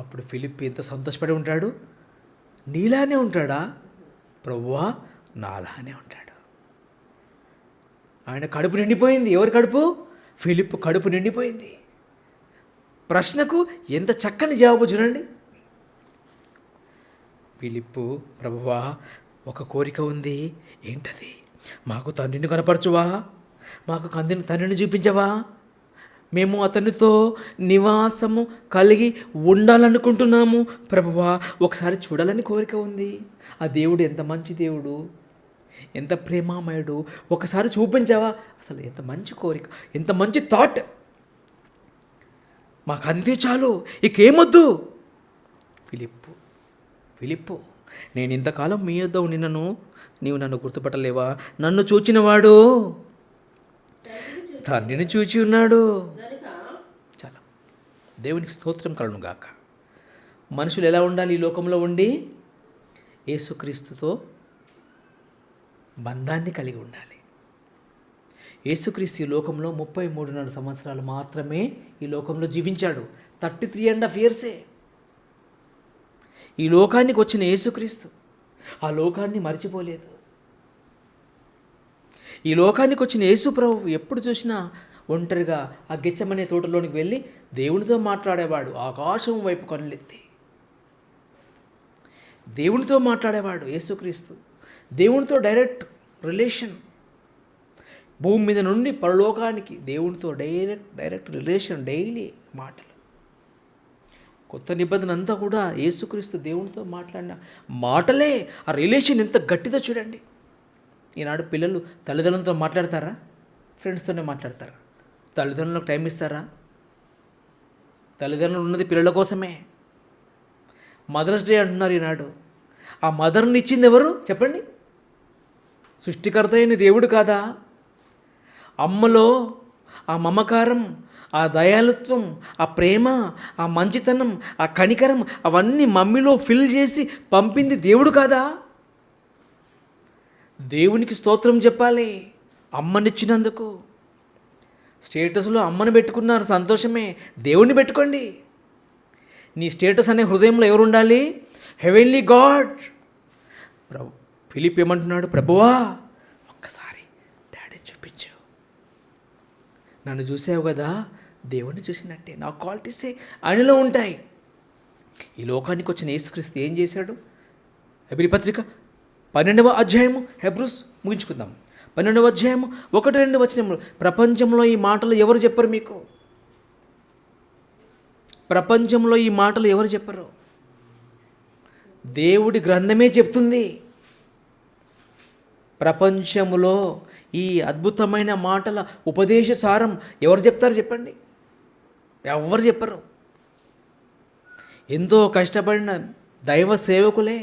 అప్పుడు ఫిలిప్ ఎంత సంతోషపడి ఉంటాడు. నీలానే ఉంటాడా? ప్రభువా, నాలానే ఉంటాడు. ఆయన కడుపు నిండిపోయింది. ఎవరి కడుపు? ఫిలిప్ కడుపు నిండిపోయింది. ప్రశ్నకు ఎంత చక్కని జవాబు చూడండి. ఫిలిప్పు, ప్రభువా, ఒక కోరిక ఉంది, ఏంటది? మాకు తండ్రిని కనపరచువా? మాకు తండ్రిని చూపించవా? మేము అతనితో నివాసము కలిగి ఉండాలనుకుంటున్నాము ప్రభువా. ఒకసారి చూడాలని కోరిక ఉంది. ఆ దేవుడు ఎంత మంచి దేవుడు, ఎంత ప్రేమామయుడు, ఒకసారి చూపించావా? అసలు ఎంత మంచి కోరిక, ఎంత మంచి థాట్. మాకు అంతే చాలు, ఇకేమొద్దు. ఫిలిప్పు, నేను ఇంతకాలం మీ యొద్ద ఉండినను, నీవు నన్ను గుర్తుపట్టలేవా? నన్ను చూచినవాడు తండ్రిని చూచి ఉన్నాడు. చాలా దేవునికి స్తోత్రం కలుగును గాక. మనుషులు ఎలా ఉండాలి? ఈ లోకంలో ఉండి యేసుక్రీస్తుతో బంధాన్ని కలిగి ఉండాలి. యేసుక్రీస్తు ఈ లోకంలో 33.5 సంవత్సరాలు మాత్రమే ఈ లోకంలో జీవించాడు. 33.5 years. ఈ లోకానికి వచ్చిన యేసుక్రీస్తు ఆ లోకాన్ని మర్చిపోలేదు. ఈ లోకానికి వచ్చిన యేసు ప్రభు ఎప్పుడు చూసినా ఒంటరిగా ఆ గెత్సెమనే తోటలోనికి వెళ్ళి దేవునితో మాట్లాడేవాడు. ఆకాశం వైపు కనులెత్తి దేవునితో మాట్లాడేవాడు యేసుక్రీస్తు. దేవునితో డైరెక్ట్ రిలేషన్. భూమి మీద నుండి పరలోకానికి దేవునితో డైరెక్ట్ రిలేషన్, డైలీ మాటలు. కొత్త నిబంధన అంతా కూడా యేసుక్రీస్తు దేవునితో మాట్లాడిన మాటలే. ఆ రిలేషన్ ఎంత గట్టిదో చూడండి. ఈనాడు పిల్లలు తల్లిదండ్రులతో మాట్లాడతారా? ఫ్రెండ్స్తోనే మాట్లాడతారు. తల్లిదండ్రులకు టైం ఇస్తారా? తల్లిదండ్రులు ఉన్నది పిల్లల కోసమే. మదర్స్ డే అంటున్నారు ఈనాడు. ఆ మదర్ని ఇచ్చింది ఎవరు చెప్పండి? సృష్టికర్త అయిన దేవుడు కాదా? అమ్మలో ఆ మమకారం, ఆ దయాళుత్వం, ఆ ప్రేమ, ఆ మంచితనం, ఆ కనికరం అవన్నీ మమ్మీలో ఫిల్ చేసి పంపింది దేవుడు కాదా? దేవునికి స్తోత్రం చెప్పాలి అమ్మనిచ్చినందుకు. స్టేటస్లో అమ్మని పెట్టుకున్నారు, సంతోషమే. దేవుణ్ణి పెట్టుకోండి. నీ స్టేటస్ అనే హృదయంలో ఎవరు ఉండాలి? Heavenly God. ఫిలిప్ ఏమంటున్నాడు? ప్రభువా, ఒక్కసారి డాడీని చూపించు. నన్ను చూసావు కదా, దేవుణ్ణి చూసినట్టే. నా క్వాలిటీసే ఆయనలో ఉంటాయి. ఈ లోకానికి వచ్చిన యేసుక్రీస్తు ఏం చేశాడు? హెబ్రీ పత్రిక 12వ అధ్యాయము, హెబ్రూస్ ముగించుకుందాం. 12వ అధ్యాయము 1-2 వచనములు. ప్రపంచంలో ఈ మాటలు ఎవరు చెప్పరు మీకు? ప్రపంచంలో ఈ మాటలు ఎవరు చెప్పరు? దేవుడి గ్రంథమే చెప్తుంది. ప్రపంచములో ఈ అద్భుతమైన మాటల ఉపదేశ సారం ఎవరు చెప్తారు చెప్పండి? ఎవరు చెప్పరు. ఎంతో కష్టపడిన దైవ సేవకులే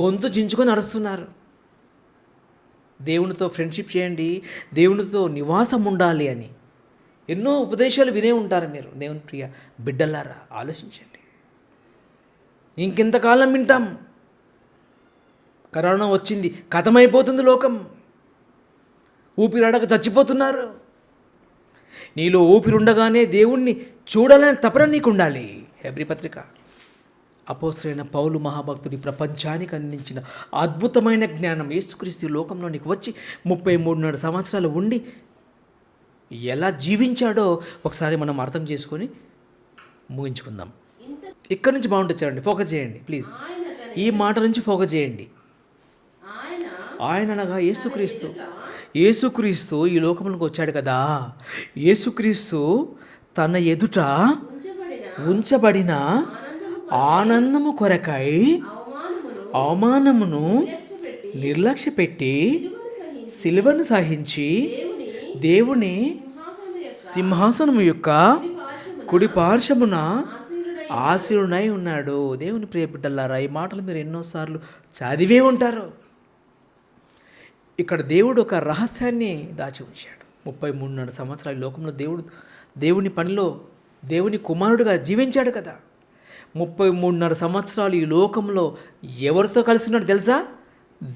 గొంతు చించుకొని అరుస్తున్నారు. దేవునితో ఫ్రెండ్షిప్ చేయండి, దేవునితో నివాసం ఉండాలి అని ఎన్నో ఉపదేశాలు వినే ఉంటారు మీరు. దేవుని ప్రియ బిడ్డలారా, ఆలోచించండి. ఇంకెంతకాలం వింటాం? కరోనా వచ్చింది, కథమైపోతుంది లోకం. ఊపిరాడక చచ్చిపోతున్నారు. నీలో ఊపిరి ఉండగానే దేవుణ్ణి చూడాలని తపన నీకు ఉండాలి. హెబ్రీ పత్రిక అపోస్తలుడైన పౌలు మహాభక్తుడి ప్రపంచానికి అందించిన అద్భుతమైన జ్ఞానం. యేసుక్రీస్తు లోకంలో నీకు వచ్చి 33 సంవత్సరాలు ఉండి ఎలా జీవించాడో ఒకసారి మనం అర్థం చేసుకొని ముగించుకుందాం. ఇక్కడి నుంచి బాగుంటుంది. ఫోకస్ చేయండి ప్లీజ్. ఈ మాట నుంచి ఫోకస్ చేయండి. ఆయన అనగా యేసుక్రీస్తు. యేసుక్రీస్తు ఈ లోకంలోకి వచ్చాడు కదా. యేసుక్రీస్తు తన ఎదుట ఉంచబడిన ఆనందము కొరకై అవమానమును నిర్లక్ష్యపెట్టి సిలువను సహించి దేవుని సింహాసనము యొక్క కుడి పార్శ్వమున ఆసీనుడై ఉన్నాడు. దేవుని ప్రియ బిడ్డలారా, ఈ మాటలు మీరు ఎన్నోసార్లు చదివే ఉంటారు. ఇక్కడ దేవుడు ఒక రహస్యాన్ని దాచి ఉంచాడు. 33 సంవత్సరాల లోకంలో దేవుని పనిలో దేవుని కుమారుడుగా జీవించాడు కదా. 33 సంవత్సరాలు ఈ లోకంలో ఎవరితో కలిసి ఉన్నాడు తెలుసా?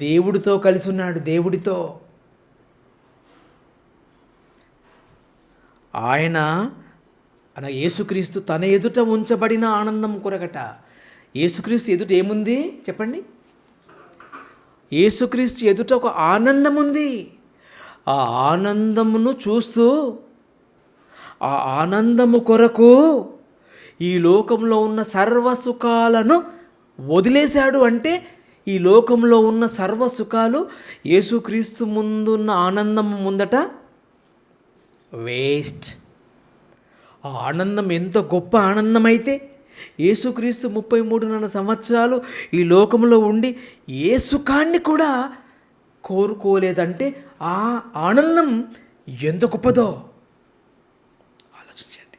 దేవుడితో కలిసి ఉన్నాడు. దేవుడితో. ఆయన అన యేసుక్రీస్తు తన ఎదుట ఉంచబడిన ఆనందం కొరకట. యేసుక్రీస్తు ఎదుట ఏముంది చెప్పండి? యేసుక్రీస్తు ఎదుట ఒక ఆనందం ఉంది. ఆ ఆనందమును చూస్తూ ఆ ఆనందము కొరకు ఈ లోకంలో ఉన్న సర్వసుఖాలను వదిలేశాడు. అంటే ఈ లోకంలో ఉన్న సర్వసుఖాలు యేసుక్రీస్తు ముందున్న ఆనందం ముందట వేస్ట్. ఆ ఆనందం ఎంత గొప్ప ఆనందం అయితే యేసుక్రీస్తు 33 సంవత్సరాలు ఈ లోకంలో ఉండి ఏ సుఖాన్ని కూడా కోరుకోలేదంటే ఆ ఆనందం ఎంత గొప్పదో ఆలోచించండి.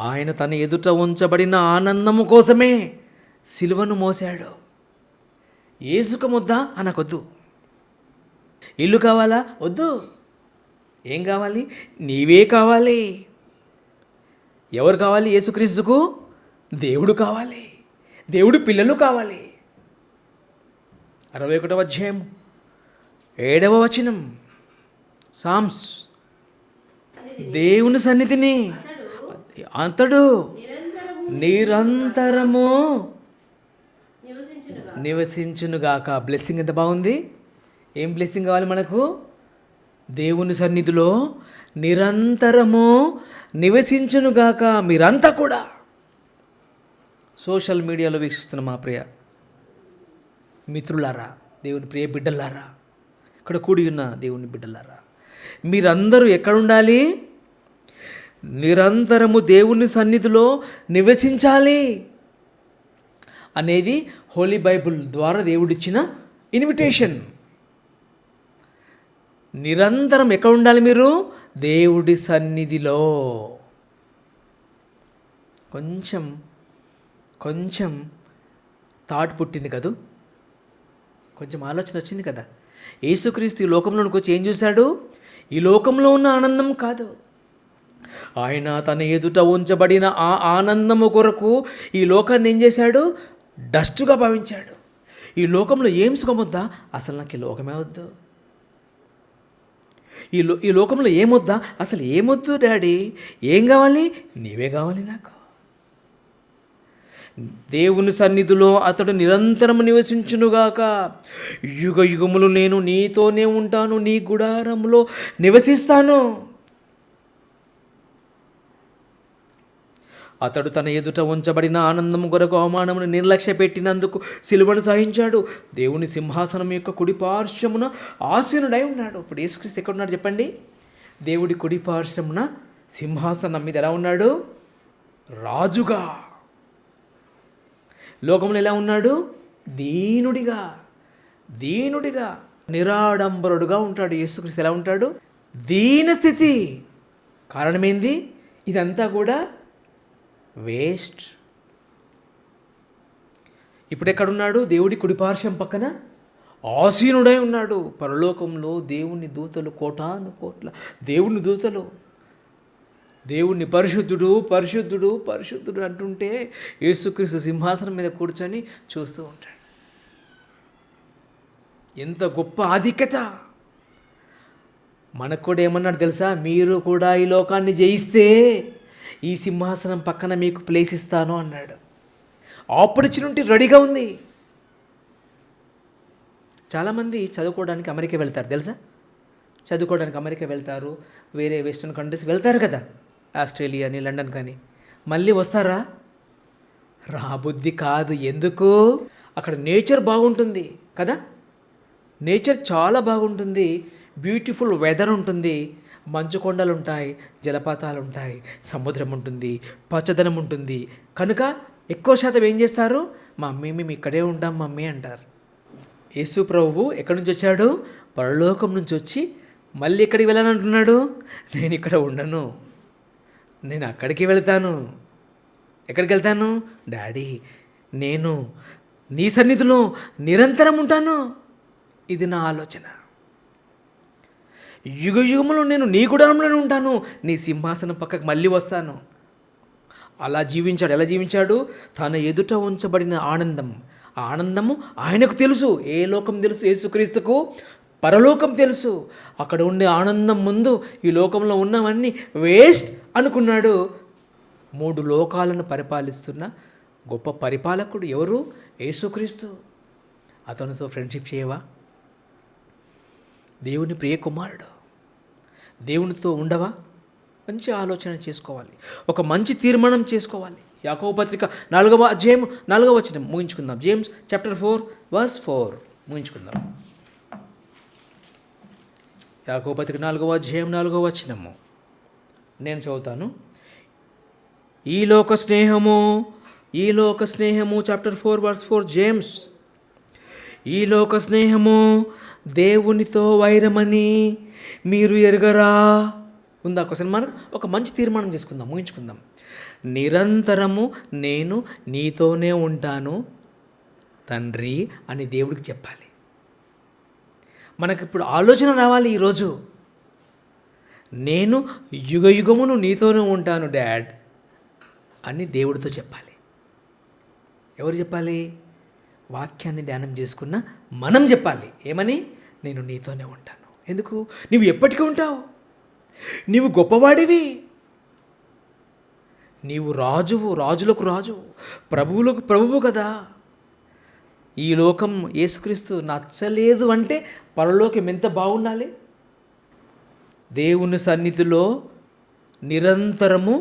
ఆయన తన ఎదుట ఉంచబడిన ఆనందము కోసమే సిలువను మోసాడు. ఏ సుఖమొద్దా అనకొద్దు. ఇల్లు కావాలా? వద్దు. ఏం కావాలి? నీవే కావాలి. ఎవరు కావాలి? యేసుక్రీస్తుకు దేవుడు కావాలి. దేవుడు పిల్లలు కావాలి. 61వ అధ్యాయం 7వ వచనం సామ్స్. దేవుని సన్నిధిని అతడు నిరంతరము నివసించునుగాక. బ్లెస్సింగ్ ఎంత బాగుంది. ఏం బ్లెస్సింగ్ కావాలి మనకు? దేవుని సన్నిధిలో నిరంతరము నివసించునుగాక. మీరంతా కూడా సోషల్ మీడియాలో వీక్షిస్తున్న మా ప్రియ మిత్రులారా, దేవుని ప్రియ బిడ్డలారా, ఇక్కడ కూడి ఉన్న దేవుని బిడ్డలారా, మీరందరూ ఎక్కడుండాలి? నిరంతరము దేవుని సన్నిధిలో నివసించాలి అనేది హోలీ బైబుల్ ద్వారా దేవుడిచ్చిన ఇన్విటేషన్. నిరంతరం ఎక్కడ ఉండాలి మీరు? దేవుడి సన్నిధిలో. కొంచెం థాట్ పుట్టింది కదూ, కొంచెం ఆలోచన వచ్చింది కదా. యేసుక్రీస్తు ఈ లోకంలోనికి వచ్చి ఏం చూశాడు? ఈ లోకంలో ఉన్న ఆనందం కాదు, ఆయన తన ఎదుట ఉంచబడిన ఆ ఆనందము కొరకు ఈ లోకాన్ని ఏం చేశాడు? డస్ట్గా భావించాడు. ఈ లోకంలో ఏం సుఖమొద్దా? అసలు నాకు ఈ లోకమే వద్దు. ఈ లోకంలో ఏమొద్దా? అసలు ఏమొద్దు డాడీ, ఏం కావాలి? నీవే కావాలి నాకు. దేవుని సన్నిధిలో అతడు నిరంతరం నివసించునుగాక. యుగ యుగములు నేను నీతోనే ఉంటాను, నీ గుడారంలో నివసిస్తాను. అతడు తన ఎదుట ఉంచబడిన ఆనందం కొరకు అవమానమును నిర్లక్ష్య పెట్టినందుకు సిలువను సహించాడు. దేవుని సింహాసనం యొక్క కుడి పార్శ్వమున ఆసీనుడై ఉన్నాడు. ఇప్పుడు యేసుక్రీస్తు ఎక్కడున్నాడు చెప్పండి? దేవుడి కుడి పార్శ్వమున సింహాసనం మీద ఎలా ఉన్నాడు? రాజుగా. లోకంలో ఎలా ఉన్నాడు? దీనుడిగా నిరాడంబరుడుగా ఉంటాడు. యేసుక్రీస్తు ఎలా ఉంటాడు? దీన స్థితి. కారణమేంది? ఇదంతా కూడా వేస్ట్. ఇప్పుడు ఎక్కడున్నాడు? దేవుడి కుడిపార్శ్వం పక్కన ఆసీనుడై ఉన్నాడు. పరలోకంలో దేవుని దూతలు కోటాను కోట్ల దేవుని దూతలు దేవుణ్ణి పరిశుద్ధుడు పరిశుద్ధుడు పరిశుద్ధుడు అంటుంటే యేసుక్రీస్తు సింహాసనం మీద కూర్చొని చూస్తూ ఉంటాడు. ఎంత గొప్ప ఆధిక్యత! మనకు కూడా ఏమన్నాడు తెలుసా? మీరు కూడా ఈ లోకాన్ని జయిస్తే ఈ సింహాసనం పక్కన మీకు ప్లేస్ ఇస్తాను అన్నాడు. ఆపర్చునిటీ రెడీగా ఉంది. చాలామంది చదువుకోవడానికి అమెరికా వెళ్తారు తెలుసా? చదువుకోవడానికి అమెరికా వెళ్తారు, వేరే వెస్ట్రన్ కంట్రీస్ వెళ్తారు కదా, ఆస్ట్రేలియా అని లండన్ కానీ. మళ్ళీ వస్తారా? రాబుద్ధి కాదు. ఎందుకు? అక్కడ నేచర్ బాగుంటుంది కదా, నేచర్ చాలా బాగుంటుంది, బ్యూటిఫుల్ వెదర్ ఉంటుంది, మంచు కొండలు ఉంటాయి, జలపాతాలు ఉంటాయి, సముద్రం ఉంటుంది, పచ్చదనం ఉంటుంది. కనుక ఎక్కువ శాతం ఏం చేస్తారు? మమ్మీ మేము ఇక్కడే ఉంటాం మమ్మీ అంటారు. యేసు ప్రభువు ఎక్కడి నుంచి వచ్చాడు? పరలోకం నుంచి వచ్చి మళ్ళీ ఎక్కడికి వెళ్ళాలంటున్నాడు? నేను ఇక్కడ ఉండను, నేను అక్కడికి వెళ్తాను. ఎక్కడికి వెళ్తాను? డాడీ, నేను నీ సన్నిధిలో నిరంతరం ఉంటాను. ఇది నా ఆలోచన. యుగ యుగములో నేను నీ గుడారంలోనే ఉంటాను, నీ సింహాసనం పక్కకు మళ్ళీ వస్తాను. అలా జీవించాడు. ఎలా జీవించాడు? తన ఎదుట ఉంచబడిన ఆనందం. ఆ ఆనందము ఆయనకు తెలుసు. ఏ లోకం తెలుసు? యేసుక్రీస్తుకు పరలోకం తెలుసు. అక్కడ ఉండే ఆనందం ముందు ఈ లోకంలో ఉన్నవన్నీ వేస్ట్ అనుకున్నాడు. 3 లోకాలను పరిపాలిస్తున్న గొప్ప పరిపాలకుడు ఎవరు? యేసుక్రీస్తు. అతనితో ఫ్రెండ్షిప్ చేయవా? దేవుని ప్రియ కుమారుడు, దేవునితో ఉండవా? మంచి ఆలోచన చేసుకోవాలి, ఒక మంచి తీర్మానం చేసుకోవాలి. యాకోబు పత్రిక 4వ అధ్యాయం 4వ వచనం ముగించుకుందాం. జేమ్స్ చాప్టర్ 4 వర్స్ 4 ముగించుకుందాం. యాకోబు పత్రిక 4వ అధ్యాయం 4వ వచనము నేను చదువుతాను. ఈ లోక స్నేహము చాప్టర్ 4 వర్స్ 4 జేమ్స్. ఈ లోక స్నేహము దేవునితో వైరమని మీరు ఎరగరా? ఉందా క్వశ్చన్ మార్క్? ఒక మంచి తీర్మానం చేసుకుందాం, ముగించుకుందాం. నిరంతరము నేను నీతోనే ఉంటాను తండ్రి అని దేవుడికి చెప్పాలి. మనకిప్పుడు ఆలోచన రావాలి ఈరోజు. నేను యుగ యుగమును నీతోనే ఉంటాను డాడ్ అని దేవుడితో చెప్పాలి. ఎవరు చెప్పాలి? వాక్యాన్ని ధ్యానం చేసుకున్న మనం చెప్పాలి. ఏమని? నేను నీతోనే ఉంటాను. ఎందుకు? నువ్వు ఎప్పటికీ ఉంటావు, నీవు గొప్పవాడివి, నీవు రాజువు, రాజులకు రాజు, ప్రభువులకు ప్రభువు కదా. ఈ లోకం యేసుక్రీస్తు నచ్చలేదు అంటే పరలోకం ఎంత బాగుండాలి? దేవుని సన్నిధిలో నిరంతరము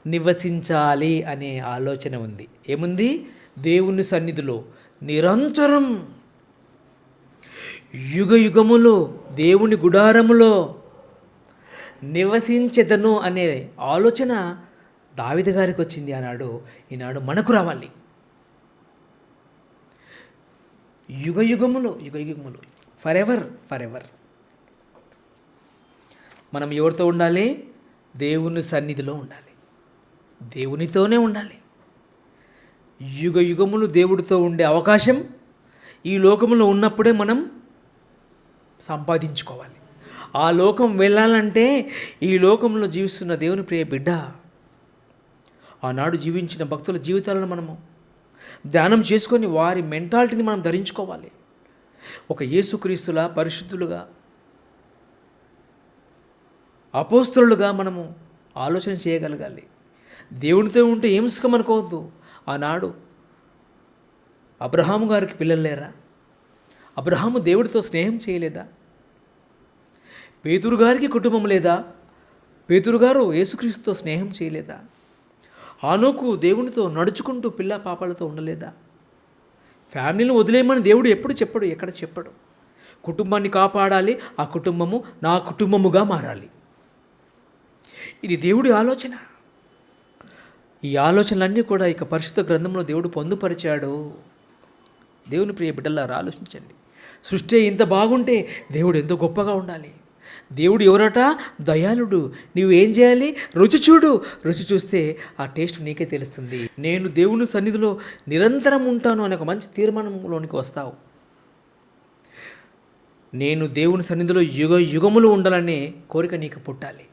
నివసించాలి అనే ఆలోచన ఉంది. ఏముంది? దేవుని సన్నిధిలో నిరంతరం యుగ యుగములో దేవుని గుడారములో నివసించెదను అనే ఆలోచన దావీదు గారికి వచ్చింది ఆనాడు. ఈనాడు మనకు రావాలి. యుగ యుగములు ఫర్ ఎవర్ మనం ఎవరితో ఉండాలి? దేవుని సన్నిధిలో ఉండాలి, దేవునితోనే ఉండాలి. యుగ యుగములు దేవుడితో ఉండే అవకాశం ఈ లోకంలో ఉన్నప్పుడే మనం సంపాదించుకోవాలి. ఆ లోకం వెళ్ళాలంటే ఈ లోకంలో జీవిస్తున్న దేవుని ప్రియ బిడ్డ, ఆనాడు జీవించిన భక్తుల జీవితాలను మనము ధ్యానం చేసుకొని వారి మెంటాలిటీని మనం ధరించుకోవాలి. ఒక యేసుక్రీస్తులా పరిశుద్ధులుగా అపోస్తలులుగా మనము ఆలోచన చేయగలగాలి. దేవునితో ఉంటే ఏం సుఖం అనుకోవద్దు. ఆనాడు అబ్రహాము గారికి పిల్లలు లేరా? అబ్రహాము దేవుడితో స్నేహం చేయలేదా? పేతురు గారికి కుటుంబం లేదా? పేతురు గారు యేసుక్రీస్తుతో స్నేహం చేయలేదా? హానోకు దేవునితో నడుచుకుంటూ పిల్ల పాపాలతో ఉండలేదా? ఫ్యామిలీని వదిలేయమని దేవుడు ఎప్పుడు చెప్పడు, ఎక్కడ చెప్పడు. కుటుంబాన్ని కాపాడాలి, ఆ కుటుంబము నా కుటుంబముగా మారాలి. ఇది దేవుడి ఆలోచన. ఈ ఆలోచనలన్నీ కూడా ఇక పరిశుద్ధ గ్రంథంలో దేవుడు పొందుపరిచాడు. దేవుని ప్రియ బిడ్డలారా, ఆలోచించండి. సృష్టి ఇంత బాగుంటే దేవుడు ఎంతో గొప్పగా ఉండాలి. దేవుడు ఎవరట? దయాళుడు. నీవు ఏం చేయాలి? రుచి చూడు. రుచి చూస్తే ఆ టేస్ట్ నీకే తెలుస్తుంది. నేను దేవుని సన్నిధిలో నిరంతరం ఉంటాను అనే ఒక మంచి తీర్మానంలోనికి వస్తావు. నేను దేవుని సన్నిధిలో యుగ యుగములు ఉండాలనే కోరిక నీకు పుట్టాలి.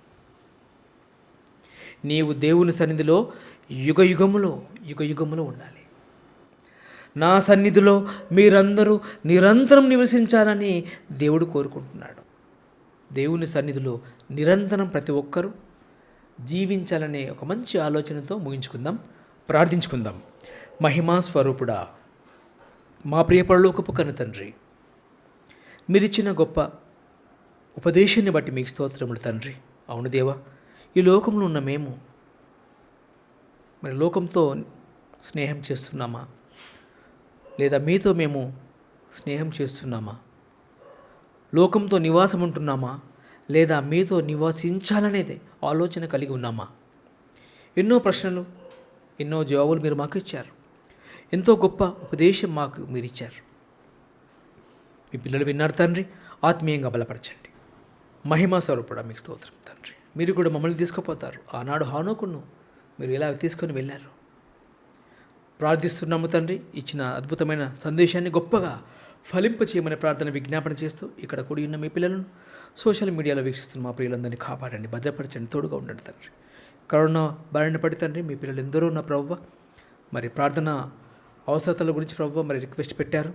నీవు దేవుని సన్నిధిలో యుగ యుగములు ఉండాలి. నా సన్నిధిలో మీరందరూ నిరంతరం నివసించాలని దేవుడు కోరుకుంటున్నాడు. దేవుని సన్నిధిలో నిరంతరం ప్రతి ఒక్కరూ జీవించాలనే ఒక మంచి ఆలోచనతో ముగించుకుందాం, ప్రార్థించుకుందాం. మహిమా స్వరూపుడా, మా ప్రియ పరలోకపు కన్న తండ్రి, మీరిచ్చిన గొప్ప ఉపదేశాన్ని బట్టి మీకు స్తోత్రములు తండ్రి. అవును దేవా, ఈ లోకంలో ఉన్న మేము మరి లోకంతో స్నేహం చేస్తున్నామా, లేదా మీతో మేము స్నేహం చేస్తున్నామా? లోకంతో నివాసం ఉంటున్నామా, లేదా మీతో నివసించాలనేది ఆలోచన కలిగి ఉన్నామా? ఎన్నో ప్రశ్నలు, ఎన్నో జవాబులు మీరు మాకు ఇచ్చారు. ఎంతో గొప్ప ఉపదేశం మాకు మీరు ఇచ్చారు. మీ పిల్లలు విన్నారు తండ్రి, ఆత్మీయంగా బలపరచండి. మహిమా స్వరూపుడా మీకు స్తోత్రం తండ్రి. మీరు కూడా మమ్మల్ని తీసుకుపోతారు. ఆనాడు హానోకును మీరు ఎలా తీసుకొని వెళ్ళారు. ప్రార్థిస్తున్నాము తండ్రి, ఇచ్చిన అద్భుతమైన సందేశాన్ని గొప్పగా ఫలింపచేయమని ప్రార్థన విజ్ఞాపన చేస్తూ ఇక్కడ కూడి ఉన్న మీ పిల్లలను సోషల్ మీడియాలో వీక్షిస్తున్న మా ప్రియులందరినీ కాపాడండి, భద్రపరచండి, తోడుగా ఉండండి తండ్రి. కరోనా బారిన పడి తండ్రి మీ పిల్లలు ఎందరో ఉన్న ప్రభువ మరి ప్రార్థన అవసరతల గురించి ప్రభువ మరి రిక్వెస్ట్ పెట్టారు.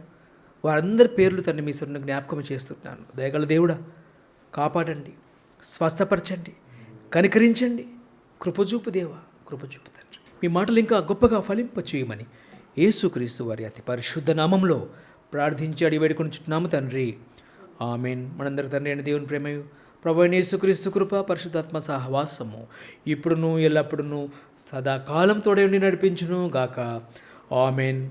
వారందరి పేర్లు తండ్రి మీ సొంత జ్ఞాపకం చేస్తున్నాను. దయగల దేవుడా, కాపాడండి, స్వస్థపరచండి, కనికరించండి, కృపచూపు దేవా, కృపచూపు తండ్రి. మీ మాటలు ఇంకా గొప్పగా ఫలింపచేయమని యేసుక్రీస్తు వారి అతి పరిశుద్ధ నామంలో ప్రార్థించి అడిగి వేడుకొనుచున్నాము తండ్రి. ఆమెన్. మనందరి తండ్రి అయిన దేవుని ప్రేమయు ప్రభువైన యేసుక్రీస్తు కృప పరిశుద్ధాత్మ సహవాసము ఇప్పుడును ఎల్లప్పుడును సదాకాలం తోడే ఉండి నడిపించును గాక. ఆమెన్.